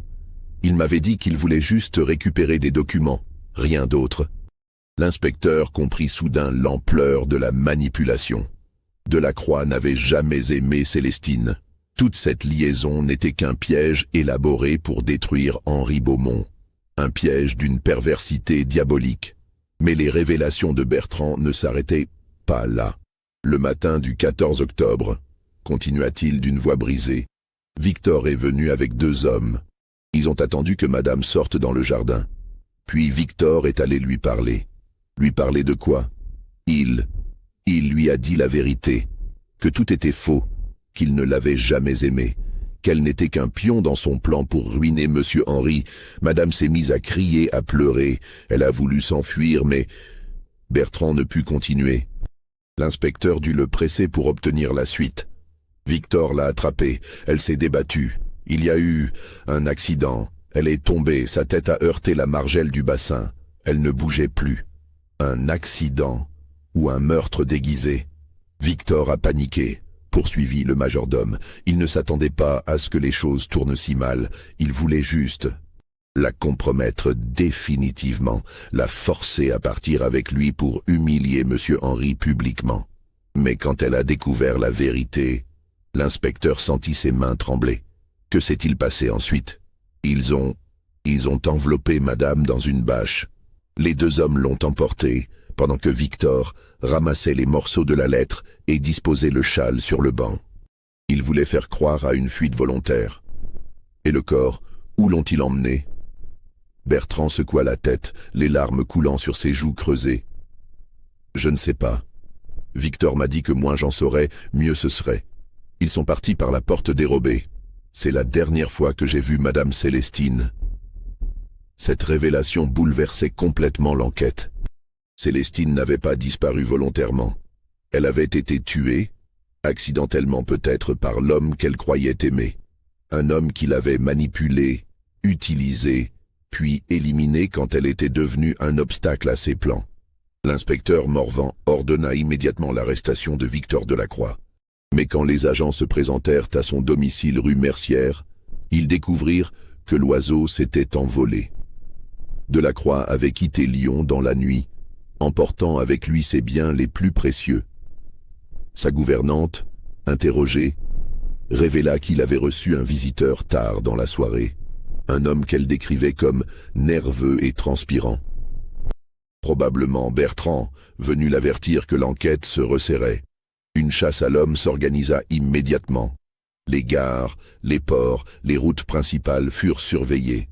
S1: Il m'avait dit qu'il voulait juste récupérer des documents, rien d'autre. L'inspecteur comprit soudain l'ampleur de la manipulation. Delacroix n'avait jamais aimé Célestine. Toute cette liaison n'était qu'un piège élaboré pour détruire Henri Beaumont. Un piège d'une perversité diabolique. Mais les révélations de Bertrand ne s'arrêtaient pas là. Le matin du 14 octobre, continua-t-il d'une voix brisée, Victor est venu avec 2 hommes. Ils ont attendu que madame sorte dans le jardin. Puis Victor est allé lui parler. Lui parler de quoi? Il lui a dit la vérité, que tout était faux, qu'il ne l'avait jamais aimée, qu'elle n'était qu'un pion dans son plan pour ruiner monsieur Henri. Madame s'est mise à crier, à pleurer, elle a voulu s'enfuir, mais Bertrand ne put continuer. L'inspecteur dut le presser pour obtenir la suite. Victor l'a attrapée, elle s'est débattue. Il y a eu un accident, elle est tombée, sa tête a heurté la margelle du bassin, elle ne bougeait plus. Un accident ou un meurtre déguisé. Victor a paniqué, poursuivit le majordome. Il ne s'attendait pas à ce que les choses tournent si mal, il voulait juste la compromettre définitivement, la forcer à partir avec lui pour humilier monsieur Henri publiquement. Mais quand elle a découvert la vérité, l'inspecteur sentit ses mains trembler. Que s'est-il passé ensuite? Ils ont enveloppé madame dans une bâche. Les 2 hommes l'ont emportée, pendant que Victor ramassait les morceaux de la lettre et disposait le châle sur le banc. Ils voulaient faire croire à une fuite volontaire. Et le corps, où l'ont-ils emmené? Bertrand secoua la tête, les larmes coulant sur ses joues creusées. Je ne sais pas. Victor m'a dit que moins j'en saurais, mieux ce serait. Ils sont partis par la porte dérobée. C'est la dernière fois que j'ai vu madame Célestine. Cette révélation bouleversait complètement l'enquête. Célestine n'avait pas disparu volontairement. Elle avait été tuée, accidentellement peut-être par l'homme qu'elle croyait aimer. Un homme qui l'avait manipulée, utilisée, puis éliminée quand elle était devenue un obstacle à ses plans. L'inspecteur Morvan ordonna immédiatement l'arrestation de Victor Delacroix. Mais quand les agents se présentèrent à son domicile rue Mercière, ils découvrirent que l'oiseau s'était envolé. Delacroix avait quitté Lyon dans la nuit, emportant avec lui ses biens les plus précieux. Sa gouvernante, interrogée, révéla qu'il avait reçu un visiteur tard dans la soirée, un homme qu'elle décrivait comme nerveux et transpirant. Probablement Bertrand, venu l'avertir que l'enquête se resserrait. Une chasse à l'homme s'organisa immédiatement. Les gares, les ports, les routes principales furent surveillées.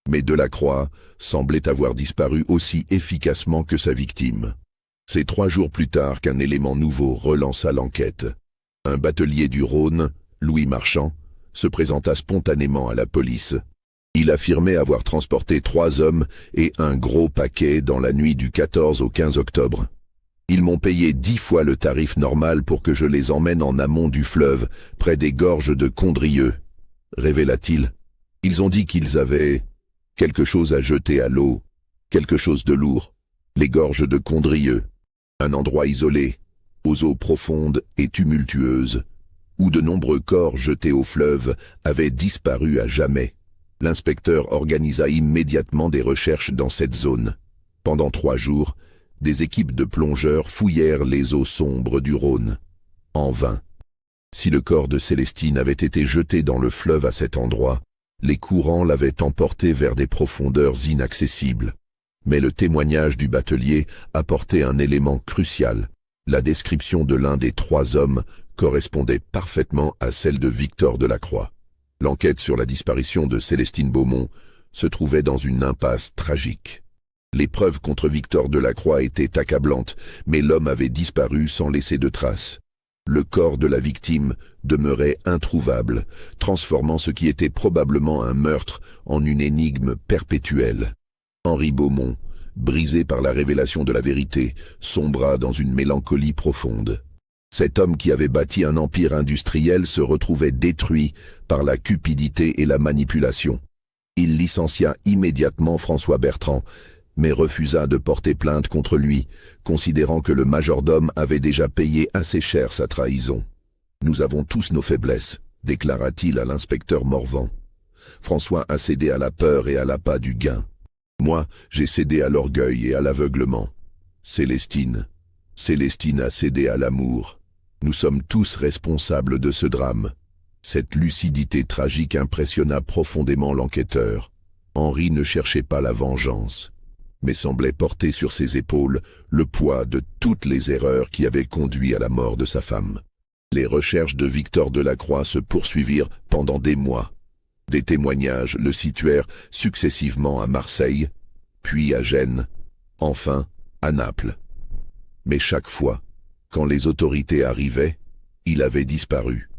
S1: Mais Delacroix semblait avoir disparu aussi efficacement que sa victime. C'est 3 jours plus tard qu'un élément nouveau relança l'enquête. Un batelier du Rhône, Louis Marchand, se présenta spontanément à la police. Il affirmait avoir transporté 3 hommes et un gros paquet dans la nuit du 14 au 15 octobre. Ils m'ont payé 10 fois le tarif normal pour que je les emmène en amont du fleuve, près des gorges de Condrieu, révéla-t-il. Ils ont dit qu'ils avaient quelque chose à jeter à l'eau, quelque chose de lourd, les gorges de Condrieu, un endroit isolé, aux eaux profondes et tumultueuses, où de nombreux corps jetés au fleuve avaient disparu à jamais. L'inspecteur organisa immédiatement des recherches dans cette zone. Pendant 3 jours, des équipes de plongeurs fouillèrent les eaux sombres du Rhône. En vain. Si le corps de Célestine avait été jeté dans le fleuve à cet endroit, les courants l'avaient emporté vers des profondeurs inaccessibles. Mais le témoignage du batelier apportait un élément crucial. La description de l'un des 3 hommes correspondait parfaitement à celle de Victor Delacroix. L'enquête sur la disparition de Célestine Beaumont se trouvait dans une impasse tragique. Les preuves contre Victor Delacroix étaient accablantes, mais l'homme avait disparu sans laisser de traces. Le corps de la victime demeurait introuvable, transformant ce qui était probablement un meurtre en une énigme perpétuelle. Henri Beaumont, brisé par la révélation de la vérité, sombra dans une mélancolie profonde. Cet homme qui avait bâti un empire industriel se retrouvait détruit par la cupidité et la manipulation. Il licencia immédiatement François Bertrand, mais refusa de porter plainte contre lui, considérant que le majordome avait déjà payé assez cher sa trahison. Nous avons tous nos faiblesses, déclara-t-il à l'inspecteur Morvan. François a cédé à la peur et à l'appât du gain. Moi, j'ai cédé à l'orgueil et à l'aveuglement. Célestine a cédé à l'amour. Nous sommes tous responsables de ce drame. Cette lucidité tragique impressionna profondément l'enquêteur. Henri ne cherchait pas la vengeance, mais semblait porter sur ses épaules le poids de toutes les erreurs qui avaient conduit à la mort de sa femme. Les recherches de Victor Delacroix se poursuivirent pendant des mois. Des témoignages le situèrent successivement à Marseille, puis à Gênes, enfin à Naples. Mais chaque fois, quand les autorités arrivaient, il avait disparu.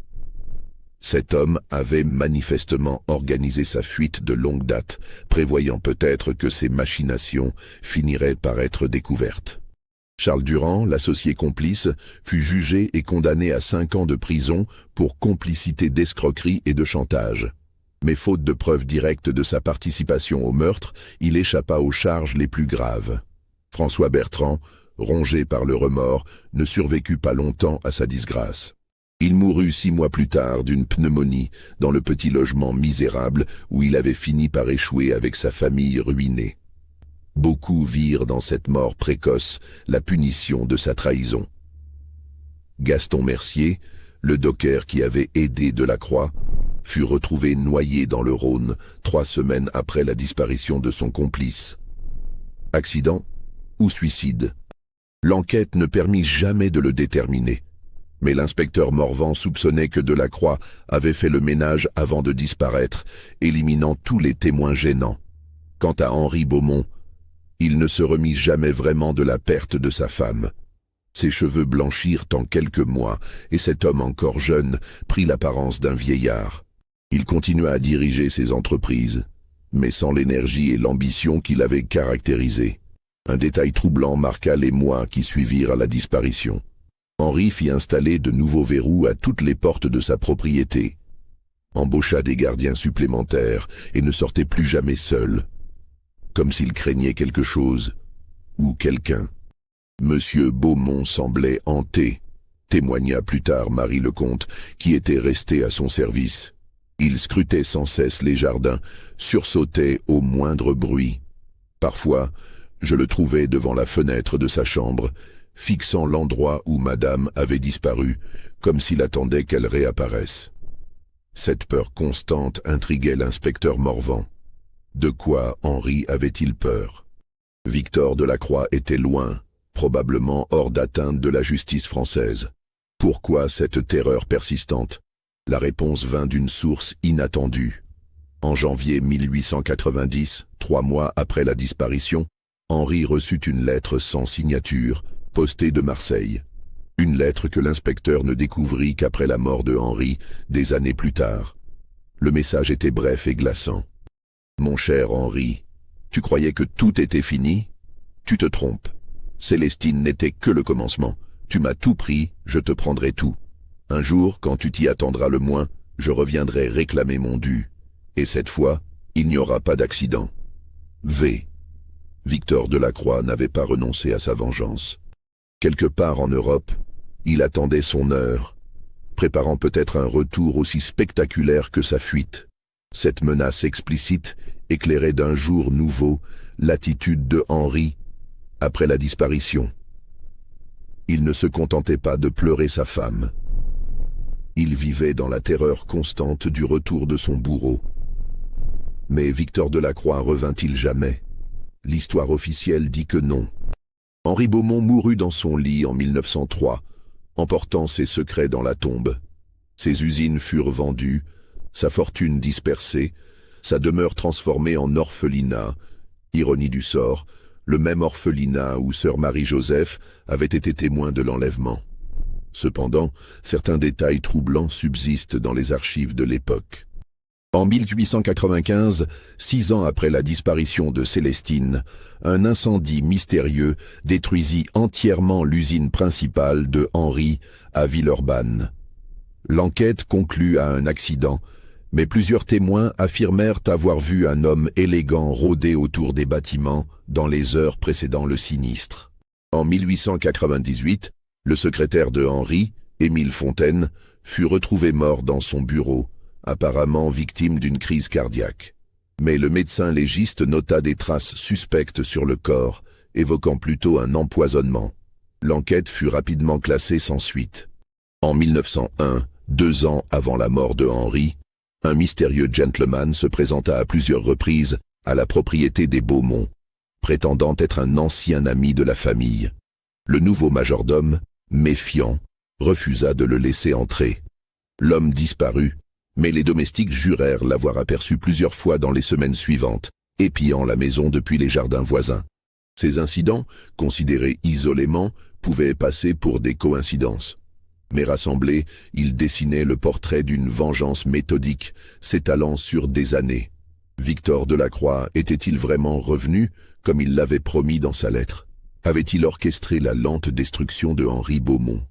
S1: Cet homme avait manifestement organisé sa fuite de longue date, prévoyant peut-être que ses machinations finiraient par être découvertes. Charles Durand, l'associé complice, fut jugé et condamné à 5 ans de prison pour complicité d'escroquerie et de chantage. Mais faute de preuves directes de sa participation au meurtre, il échappa aux charges les plus graves. François Bertrand, rongé par le remords, ne survécut pas longtemps à sa disgrâce. Il mourut 6 mois plus tard d'une pneumonie dans le petit logement misérable où il avait fini par échouer avec sa famille ruinée. Beaucoup virent dans cette mort précoce la punition de sa trahison. Gaston Mercier, le docker qui avait aidé Delacroix, fut retrouvé noyé dans le Rhône 3 semaines après la disparition de son complice. Accident ou suicide? L'enquête ne permit jamais de le déterminer. Mais l'inspecteur Morvan soupçonnait que Delacroix avait fait le ménage avant de disparaître, éliminant tous les témoins gênants. Quant à Henri Beaumont, il ne se remit jamais vraiment de la perte de sa femme. Ses cheveux blanchirent en quelques mois, et cet homme encore jeune prit l'apparence d'un vieillard. Il continua à diriger ses entreprises, mais sans l'énergie et l'ambition qui l'avaient caractérisé. Un détail troublant marqua les mois qui suivirent à la disparition. Henri fit installer de nouveaux verrous à toutes les portes de sa propriété, embaucha des gardiens supplémentaires et ne sortait plus jamais seul, comme s'il craignait quelque chose ou quelqu'un. Monsieur Beaumont semblait hanté, témoigna plus tard Marie Lecomte, qui était restée à son service. Il scrutait sans cesse les jardins, sursautait au moindre bruit. Parfois, je le trouvais devant la fenêtre de sa chambre, fixant l'endroit où madame avait disparu, comme s'il attendait qu'elle réapparaisse. Cette peur constante intriguait l'inspecteur Morvan. De quoi Henri avait-il peur? Victor Delacroix était loin, probablement hors d'atteinte de la justice française. Pourquoi cette terreur persistante? La réponse vint d'une source inattendue. En janvier 1890, 3 mois après la disparition, Henri reçut une lettre sans signature, postée de Marseille. Une lettre que l'inspecteur ne découvrit qu'après la mort de Henri, des années plus tard. Le message était bref et glaçant. « Mon cher Henri, tu croyais que tout était fini? Tu te trompes. Célestine n'était que le commencement. Tu m'as tout pris, je te prendrai tout. Un jour, quand tu t'y attendras le moins, je reviendrai réclamer mon dû. Et cette fois, il n'y aura pas d'accident. V. » Victor Delacroix n'avait pas renoncé à sa vengeance. Quelque part en Europe, il attendait son heure, préparant peut-être un retour aussi spectaculaire que sa fuite. Cette menace explicite éclairait d'un jour nouveau l'attitude de Henri après la disparition. Il ne se contentait pas de pleurer sa femme. Il vivait dans la terreur constante du retour de son bourreau. Mais Victor Delacroix revint-il jamais? L'histoire officielle dit que non. Henri Beaumont mourut dans son lit en 1903, emportant ses secrets dans la tombe. Ses usines furent vendues, sa fortune dispersée, sa demeure transformée en orphelinat. Ironie du sort, le même orphelinat où sœur Marie-Joseph avait été témoin de l'enlèvement. Cependant, certains détails troublants subsistent dans les archives de l'époque. En 1895, 6 ans après la disparition de Célestine, un incendie mystérieux détruisit entièrement l'usine principale de Henri à Villeurbanne. L'enquête conclut à un accident, mais plusieurs témoins affirmèrent avoir vu un homme élégant rôder autour des bâtiments dans les heures précédant le sinistre. En 1898, le secrétaire de Henri, Émile Fontaine, fut retrouvé mort dans son bureau, apparemment victime d'une crise cardiaque. Mais le médecin légiste nota des traces suspectes sur le corps, évoquant plutôt un empoisonnement. L'enquête fut rapidement classée sans suite. En 1901, 2 ans avant la mort de Henri, un mystérieux gentleman se présenta à plusieurs reprises à la propriété des Beaumont, prétendant être un ancien ami de la famille. Le nouveau majordome, méfiant, refusa de le laisser entrer. L'homme disparut, mais les domestiques jurèrent l'avoir aperçu plusieurs fois dans les semaines suivantes, épiant la maison depuis les jardins voisins. Ces incidents, considérés isolément, pouvaient passer pour des coïncidences. Mais rassemblés, ils dessinaient le portrait d'une vengeance méthodique, s'étalant sur des années. Victor Delacroix était-il vraiment revenu, comme il l'avait promis dans sa lettre? Avait-il orchestré la lente destruction de Henri Beaumont?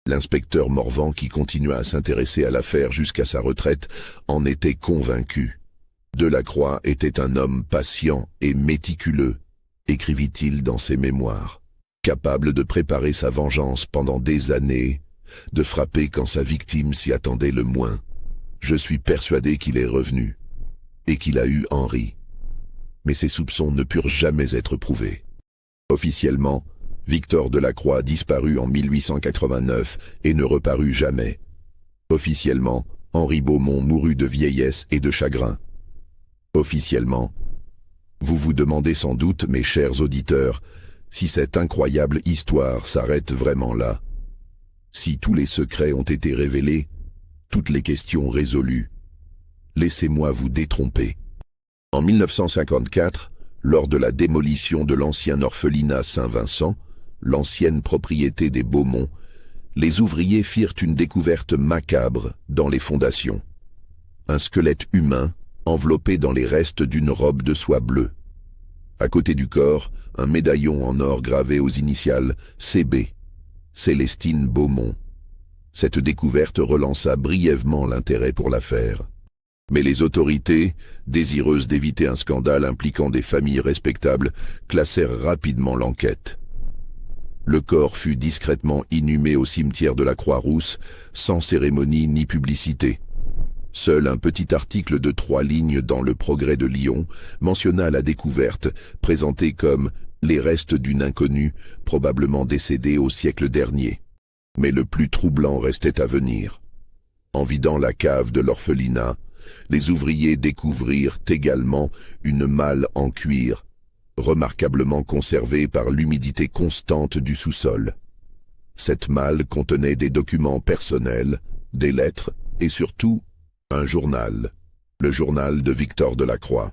S1: L'inspecteur Morvan, qui continua à s'intéresser à l'affaire jusqu'à sa retraite, en était convaincu. Delacroix était un homme patient et méticuleux, écrivit-il dans ses mémoires, capable de préparer sa vengeance pendant des années, de frapper quand sa victime s'y attendait le moins. Je suis persuadé qu'il est revenu, et qu'il a eu Henri. Mais ses soupçons ne purent jamais être prouvés. Officiellement, Victor Delacroix disparut en 1889 et ne reparut jamais. Officiellement, Henri Beaumont mourut de vieillesse et de chagrin. Officiellement, vous vous demandez sans doute, mes chers auditeurs, si cette incroyable histoire s'arrête vraiment là. Si tous les secrets ont été révélés, toutes les questions résolues. Laissez-moi vous détromper. En 1954, lors de la démolition de l'ancien orphelinat Saint-Vincent, l'ancienne propriété des Beaumont, les ouvriers firent une découverte macabre dans les fondations. Un squelette humain enveloppé dans les restes d'une robe de soie bleue. À côté du corps, un médaillon en or gravé aux initiales CB, Célestine Beaumont. Cette découverte relança brièvement l'intérêt pour l'affaire. Mais les autorités, désireuses d'éviter un scandale impliquant des familles respectables, classèrent rapidement l'enquête. Le corps fut discrètement inhumé au cimetière de la Croix-Rousse, sans cérémonie ni publicité. Seul un petit article de 3 lignes dans Le Progrès de Lyon mentionna la découverte, présentée comme « les restes d'une inconnue, probablement décédée au siècle dernier ». Mais le plus troublant restait à venir. En vidant la cave de l'orphelinat, les ouvriers découvrirent également une malle en cuir, remarquablement conservée par l'humidité constante du sous-sol. Cette malle contenait des documents personnels, des lettres et surtout un journal, le journal de Victor Delacroix.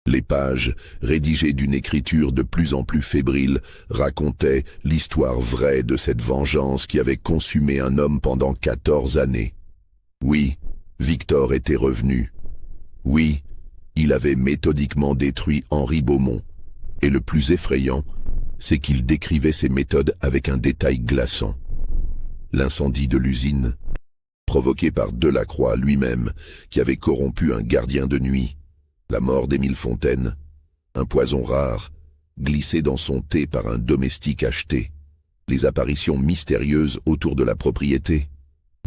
S1: Les pages, rédigées d'une écriture de plus en plus fébrile, racontaient l'histoire vraie de cette vengeance qui avait consumé un homme pendant 14 années. Oui, Victor était revenu. Oui, il avait méthodiquement détruit Henri Beaumont. Et le plus effrayant, c'est qu'il décrivait ses méthodes avec un détail glaçant. L'incendie de l'usine, provoqué par Delacroix lui-même, qui avait corrompu un gardien de nuit, la mort d'Émile Fontaine, un poison rare, glissé dans son thé par un domestique acheté, les apparitions mystérieuses autour de la propriété,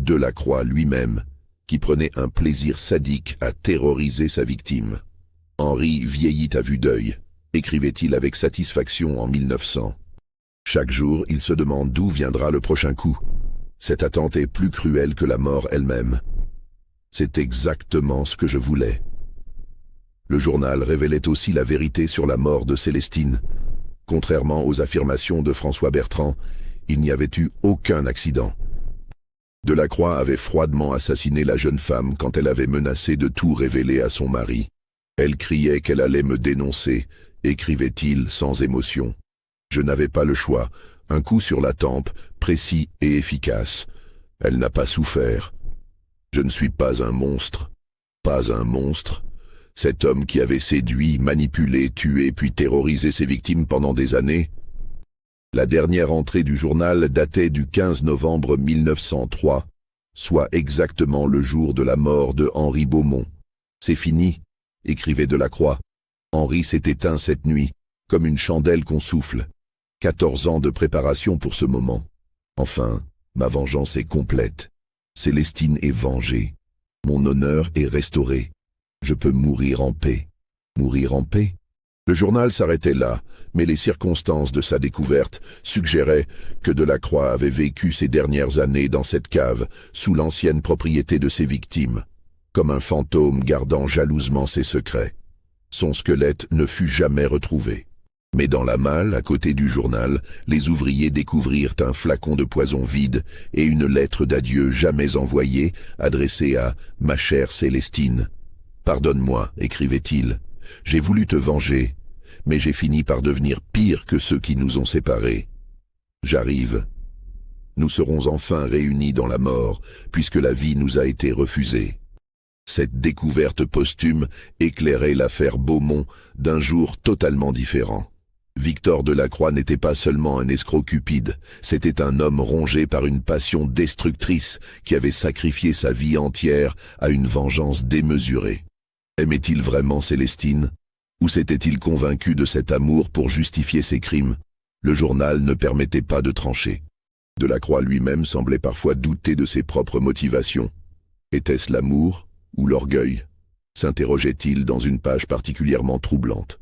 S1: Delacroix lui-même, qui prenait un plaisir sadique à terroriser sa victime. Henri vieillit à vue d'œil, écrivait-il avec satisfaction en 1900. Chaque jour, il se demande d'où viendra le prochain coup. Cette attente est plus cruelle que la mort elle-même. C'est exactement ce que je voulais. Le journal révélait aussi la vérité sur la mort de Célestine. Contrairement aux affirmations de François Bertrand, il n'y avait eu aucun accident. Delacroix avait froidement assassiné la jeune femme quand elle avait menacé de tout révéler à son mari. Elle criait qu'elle allait me dénoncer, écrivait-il sans émotion. Je n'avais pas le choix, un coup sur la tempe, précis et efficace. Elle n'a pas souffert. Je ne suis pas un monstre. Pas un monstre. Cet homme qui avait séduit, manipulé, tué puis terrorisé ses victimes pendant des années. La dernière entrée du journal datait du 15 novembre 1903, soit exactement le jour de la mort de Henri Beaumont. C'est fini, écrivait Delacroix. Henri s'est éteint cette nuit, comme une chandelle qu'on souffle. 14 ans de préparation pour ce moment. Enfin, ma vengeance est complète. Célestine est vengée. Mon honneur est restauré. Je peux mourir en paix. Mourir en paix? Le journal s'arrêtait là, mais les circonstances de sa découverte suggéraient que Delacroix avait vécu ses dernières années dans cette cave, sous l'ancienne propriété de ses victimes, comme un fantôme gardant jalousement ses secrets. Son squelette ne fut jamais retrouvé. Mais dans la malle, à côté du journal, les ouvriers découvrirent un flacon de poison vide et une lettre d'adieu jamais envoyée, adressée à « Ma chère Célestine ». « Pardonne-moi », écrivait-il, « j'ai voulu te venger, mais j'ai fini par devenir pire que ceux qui nous ont séparés. J'arrive. Nous serons enfin réunis dans la mort, puisque la vie nous a été refusée. » Cette découverte posthume éclairait l'affaire Beaumont d'un jour totalement différent. Victor Delacroix n'était pas seulement un escroc cupide, c'était un homme rongé par une passion destructrice qui avait sacrifié sa vie entière à une vengeance démesurée. Aimait-il vraiment Célestine? Ou s'était-il convaincu de cet amour pour justifier ses crimes? Le journal ne permettait pas de trancher. Delacroix lui-même semblait parfois douter de ses propres motivations. Était-ce l'amour ou l'orgueil? S'interrogeait-il dans une page particulièrement troublante.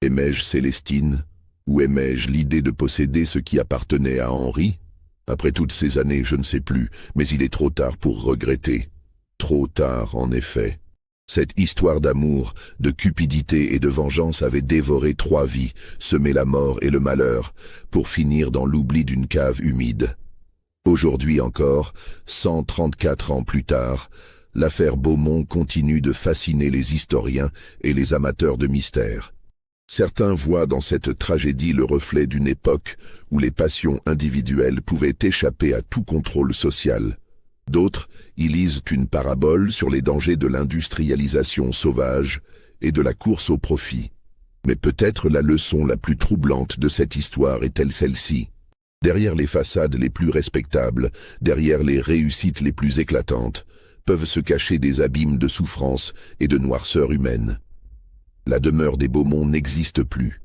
S1: Aimais-je Célestine, ou aimais-je l'idée de posséder ce qui appartenait à Henri? Après toutes ces années, je ne sais plus, mais il est trop tard pour regretter. Trop tard, en effet. Cette histoire d'amour, de cupidité et de vengeance avait dévoré 3 vies, semé la mort et le malheur, pour finir dans l'oubli d'une cave humide. Aujourd'hui encore, 134 ans plus tard, l'affaire Beaumont continue de fasciner les historiens et les amateurs de mystère. Certains voient dans cette tragédie le reflet d'une époque où les passions individuelles pouvaient échapper à tout contrôle social. D'autres y lisent une parabole sur les dangers de l'industrialisation sauvage et de la course au profit. Mais peut-être la leçon la plus troublante de cette histoire est-elle celle-ci. Derrière les façades les plus respectables, derrière les réussites les plus éclatantes, peuvent se cacher des abîmes de souffrance et de noirceur humaine. La demeure des Beaumont n'existe plus.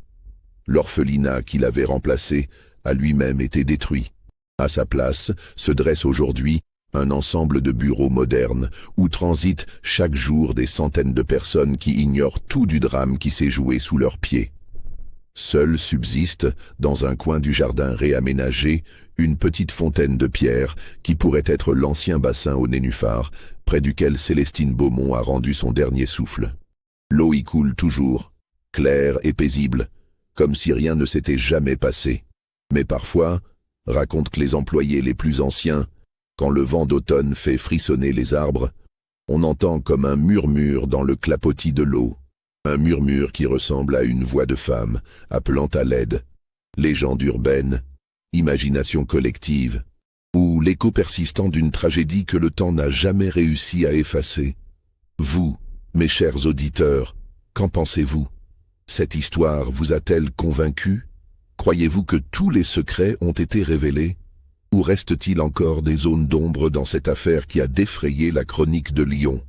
S1: L'orphelinat qui l'avait remplacé a lui-même été détruit. À sa place se dresse aujourd'hui un ensemble de bureaux modernes où transitent chaque jour des centaines de personnes qui ignorent tout du drame qui s'est joué sous leurs pieds. Seule subsiste, dans un coin du jardin réaménagé, une petite fontaine de pierre qui pourrait être l'ancien bassin au nénuphar, près duquel Célestine Beaumont a rendu son dernier souffle. L'eau y coule toujours, claire et paisible, comme si rien ne s'était jamais passé. Mais parfois, racontent les employés les plus anciens, quand le vent d'automne fait frissonner les arbres, on entend comme un murmure dans le clapotis de l'eau. Un murmure qui ressemble à une voix de femme, appelant à l'aide. Légende urbaine, imagination collective, ou l'écho persistant d'une tragédie que le temps n'a jamais réussi à effacer. Vous, mes chers auditeurs, qu'en pensez-vous? Cette histoire vous a-t-elle convaincu? Croyez-vous que tous les secrets ont été révélés? Ou reste-t-il encore des zones d'ombre dans cette affaire qui a défrayé la chronique de Lyon?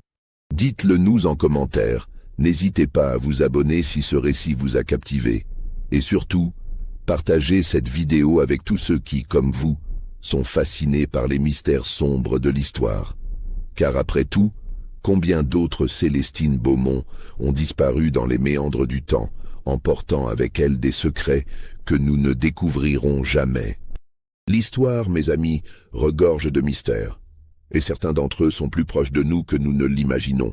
S1: Dites-le nous en commentaire. N'hésitez pas à vous abonner si ce récit vous a captivé. Et surtout, partagez cette vidéo avec tous ceux qui, comme vous, sont fascinés par les mystères sombres de l'histoire. Car après tout, combien d'autres Célestine Beaumont ont disparu dans les méandres du temps, emportant avec elles des secrets que nous ne découvrirons jamais. L'histoire, mes amis, regorge de mystères, et certains d'entre eux sont plus proches de nous que nous ne l'imaginons.